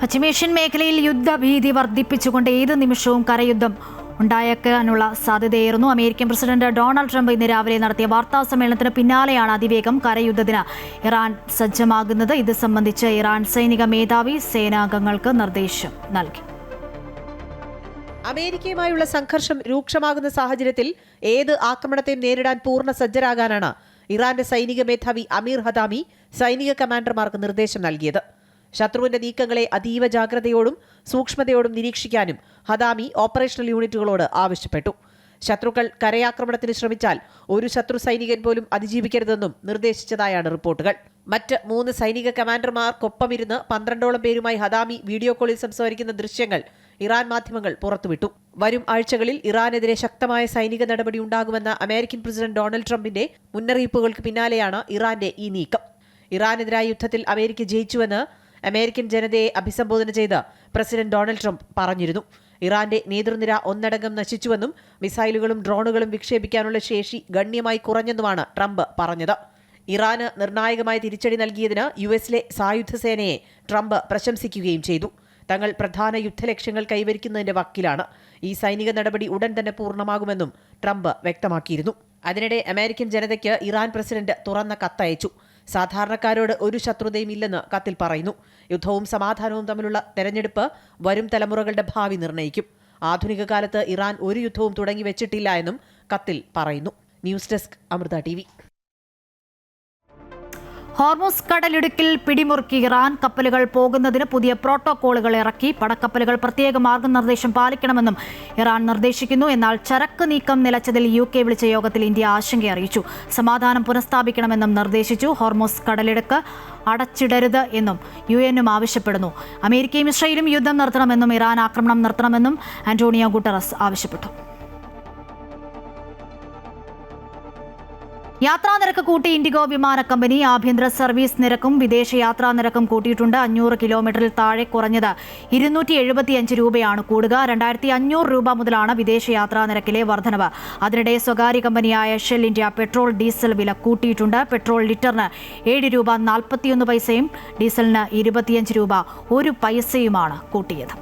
പശ്ചിമേഷ്യൻ മേഖലയിൽ യുദ്ധഭീതി വർദ്ധിപ്പിച്ചുകൊണ്ട് ഏത് നിമിഷവും കരയുദ്ധം ഉണ്ടായേക്കാനുള്ള സാധ്യതയേറുന്നു. അമേരിക്കൻ പ്രസിഡന്റ് ഡൊണാൾഡ് ട്രംപ് ഇന്ന് രാവിലെ നടത്തിയ വാർത്താ സമ്മേളനത്തിന് പിന്നാലെയാണ് അതിവേഗം കരയുദ്ധത്തിന് ഇറാൻ സജ്ജമാകുന്നത്. ഇത് സംബന്ധിച്ച് ഇറാൻ സൈനിക മേധാവി സേനാംഗങ്ങൾക്ക് നിർദ്ദേശം നൽകി. അമേരിക്കയുമായുള്ള സംഘർഷം രൂക്ഷമാകുന്ന സാഹചര്യത്തിൽ ഏത് ആക്രമണത്തെയും നേരിടാൻ പൂർണ്ണ സജ്ജരാകാനാണ് ഇറാന്റെ സൈനിക മേധാവി അമീർ ഹദാമി സൈനിക കമാൻഡർമാർക്ക് നിർദ്ദേശം നൽകിയത്. ശത്രുവിന്റെ നീക്കങ്ങളെ അതീവ ജാഗ്രതയോടും സൂക്ഷ്മതയോടും നിരീക്ഷിക്കാനും ഹദാമി ഓപ്പറേഷണൽ യൂണിറ്റുകളോട് ആവശ്യപ്പെട്ടു. ശത്രുക്കൾ കരയാക്രമണത്തിന് ശ്രമിച്ചാൽ ഒരു ശത്രു സൈനികൻ പോലും അതിജീവിക്കരുതെന്നും നിർദ്ദേശിച്ചതായാണ് റിപ്പോർട്ടുകൾ. മറ്റ് 3 സൈനിക കമാൻഡർമാർക്കൊപ്പമിരുന്ന് 12ഓളം പേരുമായി ഹദാമി വീഡിയോ കോളിൽ സംസാരിക്കുന്ന ദൃശ്യങ്ങൾ ഇറാൻ മാധ്യമങ്ങൾ പുറത്തുവിട്ടു. വരും ആഴ്ചകളിൽ ഇറാനെതിരെ ശക്തമായ സൈനിക നടപടി ഉണ്ടാകുമെന്ന അമേരിക്കൻ പ്രസിഡന്റ് ഡൊണാൾഡ് ട്രംപിന്റെ മുന്നറിയിപ്പുകൾക്ക് പിന്നാലെയാണ് ഇറാന്റെ ഈ നീക്കം. ഇറാനെതിരായ യുദ്ധത്തിൽ അമേരിക്ക ജയിച്ചുവെന്ന് അമേരിക്കൻ ജനതയെ അഭിസംബോധന ചെയ്ത് പ്രസിഡന്റ് ഡൊണാൾഡ് ട്രംപ് പറഞ്ഞിരുന്നു. ഇറാന്റെ നേതൃനിര ഒന്നടങ്കം നശിച്ചുവെന്നും മിസൈലുകളും ഡ്രോണുകളും വിക്ഷേപിക്കാനുള്ള ശേഷി ഗണ്യമായി കുറഞ്ഞെന്നുമാണ് ട്രംപ് പറഞ്ഞത്. ഇറാന് നിർണായകമായ തിരിച്ചടി നൽകിയതിന് യുഎസിലെ സായുധ സേനയെ ട്രംപ് പ്രശംസിക്കുകയും ചെയ്തു. തങ്ങൾ പ്രധാന യുദ്ധലക്ഷ്യങ്ങൾ കൈവരിക്കുന്നതിന്റെ വക്കിലാണ്. ഈ സൈനിക നടപടി ഉടൻ തന്നെ പൂർണ്ണമാകുമെന്നും ട്രംപ് വ്യക്തമാക്കിയിരുന്നു. അതിനിടെ അമേരിക്കൻ ജനതയ്ക്ക് ഇറാൻ പ്രസിഡന്റ് തുറന്ന കത്തയച്ചു. സാധാരണക്കാരോട് ഒരു ശത്രുതയും ഇല്ലെന്ന് കത്തിൽ പറയുന്നു. യുദ്ധവും സമാധാനവും തമ്മിലുള്ള തെരഞ്ഞെടുപ്പ് വരും തലമുറകളുടെ ഭാവി നിർണ്ണയിക്കും. ആധുനിക കാലത്ത് ഇറാൻ ഒരു യുദ്ധവും തുടങ്ങി വെച്ചിട്ടില്ല എന്നും കത്തിൽ പറയുന്നു. News desk Amrita TV. Hormuz കടലിടുക്കിൽ പിടിമുറുക്കി ഇറാൻ. കപ്പലുകൾ പോകുന്നതിന് പുതിയ പ്രോട്ടോകോളുകൾ ഇറക്കി. പടക്കപ്പലുകൾ പ്രത്യേക മാർഗനിർദ്ദേശം പാലിക്കണമെന്നും ഇറാൻ നിർദ്ദേശിക്കുന്നു. എന്നാൽ ചരക്ക് നീക്കം നിലച്ചതിൽ UK വിളിച്ച യോഗത്തിൽ ഇന്ത്യ ആശങ്ക അറിയിച്ചു. സമാധാനം പുനഃസ്ഥാപിക്കണമെന്നും നിർദ്ദേശിച്ചു. ഹോർമുസ് കടലിടുക്ക് അടച്ചിടരുത് എന്നും UN ആവശ്യപ്പെടുന്നു. അമേരിക്കയും ഇസ്രായേലും യുദ്ധം നിർത്തണമെന്നും ഇറാൻ ആക്രമണം നിർത്തണമെന്നും ആന്റോണിയോ ഗുട്ടറസ് ആവശ്യപ്പെട്ടു. യാത്രാ നിരക്ക് കൂട്ടി ഇൻഡിഗോ വിമാന കമ്പനി. ആഭ്യന്തര സർവീസ് നിരക്കും വിദേശ യാത്രാ നിരക്കും കൂട്ടിയിട്ടുണ്ട്. 500 കിലോമീറ്ററിൽ താഴെ കുറഞ്ഞത് 275 രൂപയാണ് കൂടുക. 2500 രൂപ മുതലാണ് വിദേശ യാത്രാ നിരക്കിലെ വർധനവ്. അതിനിടെ സ്വകാര്യ കമ്പനിയായ ഷെൽ ഇന്ത്യ പെട്രോൾ ഡീസൽ വില കൂട്ടിയിട്ടുണ്ട്. പെട്രോൾ ലിറ്ററിന് 7 രൂപ 41 പൈസയും ഡീസലിന് 25 രൂപ 1 പൈസയുമാണ് കൂട്ടിയത്.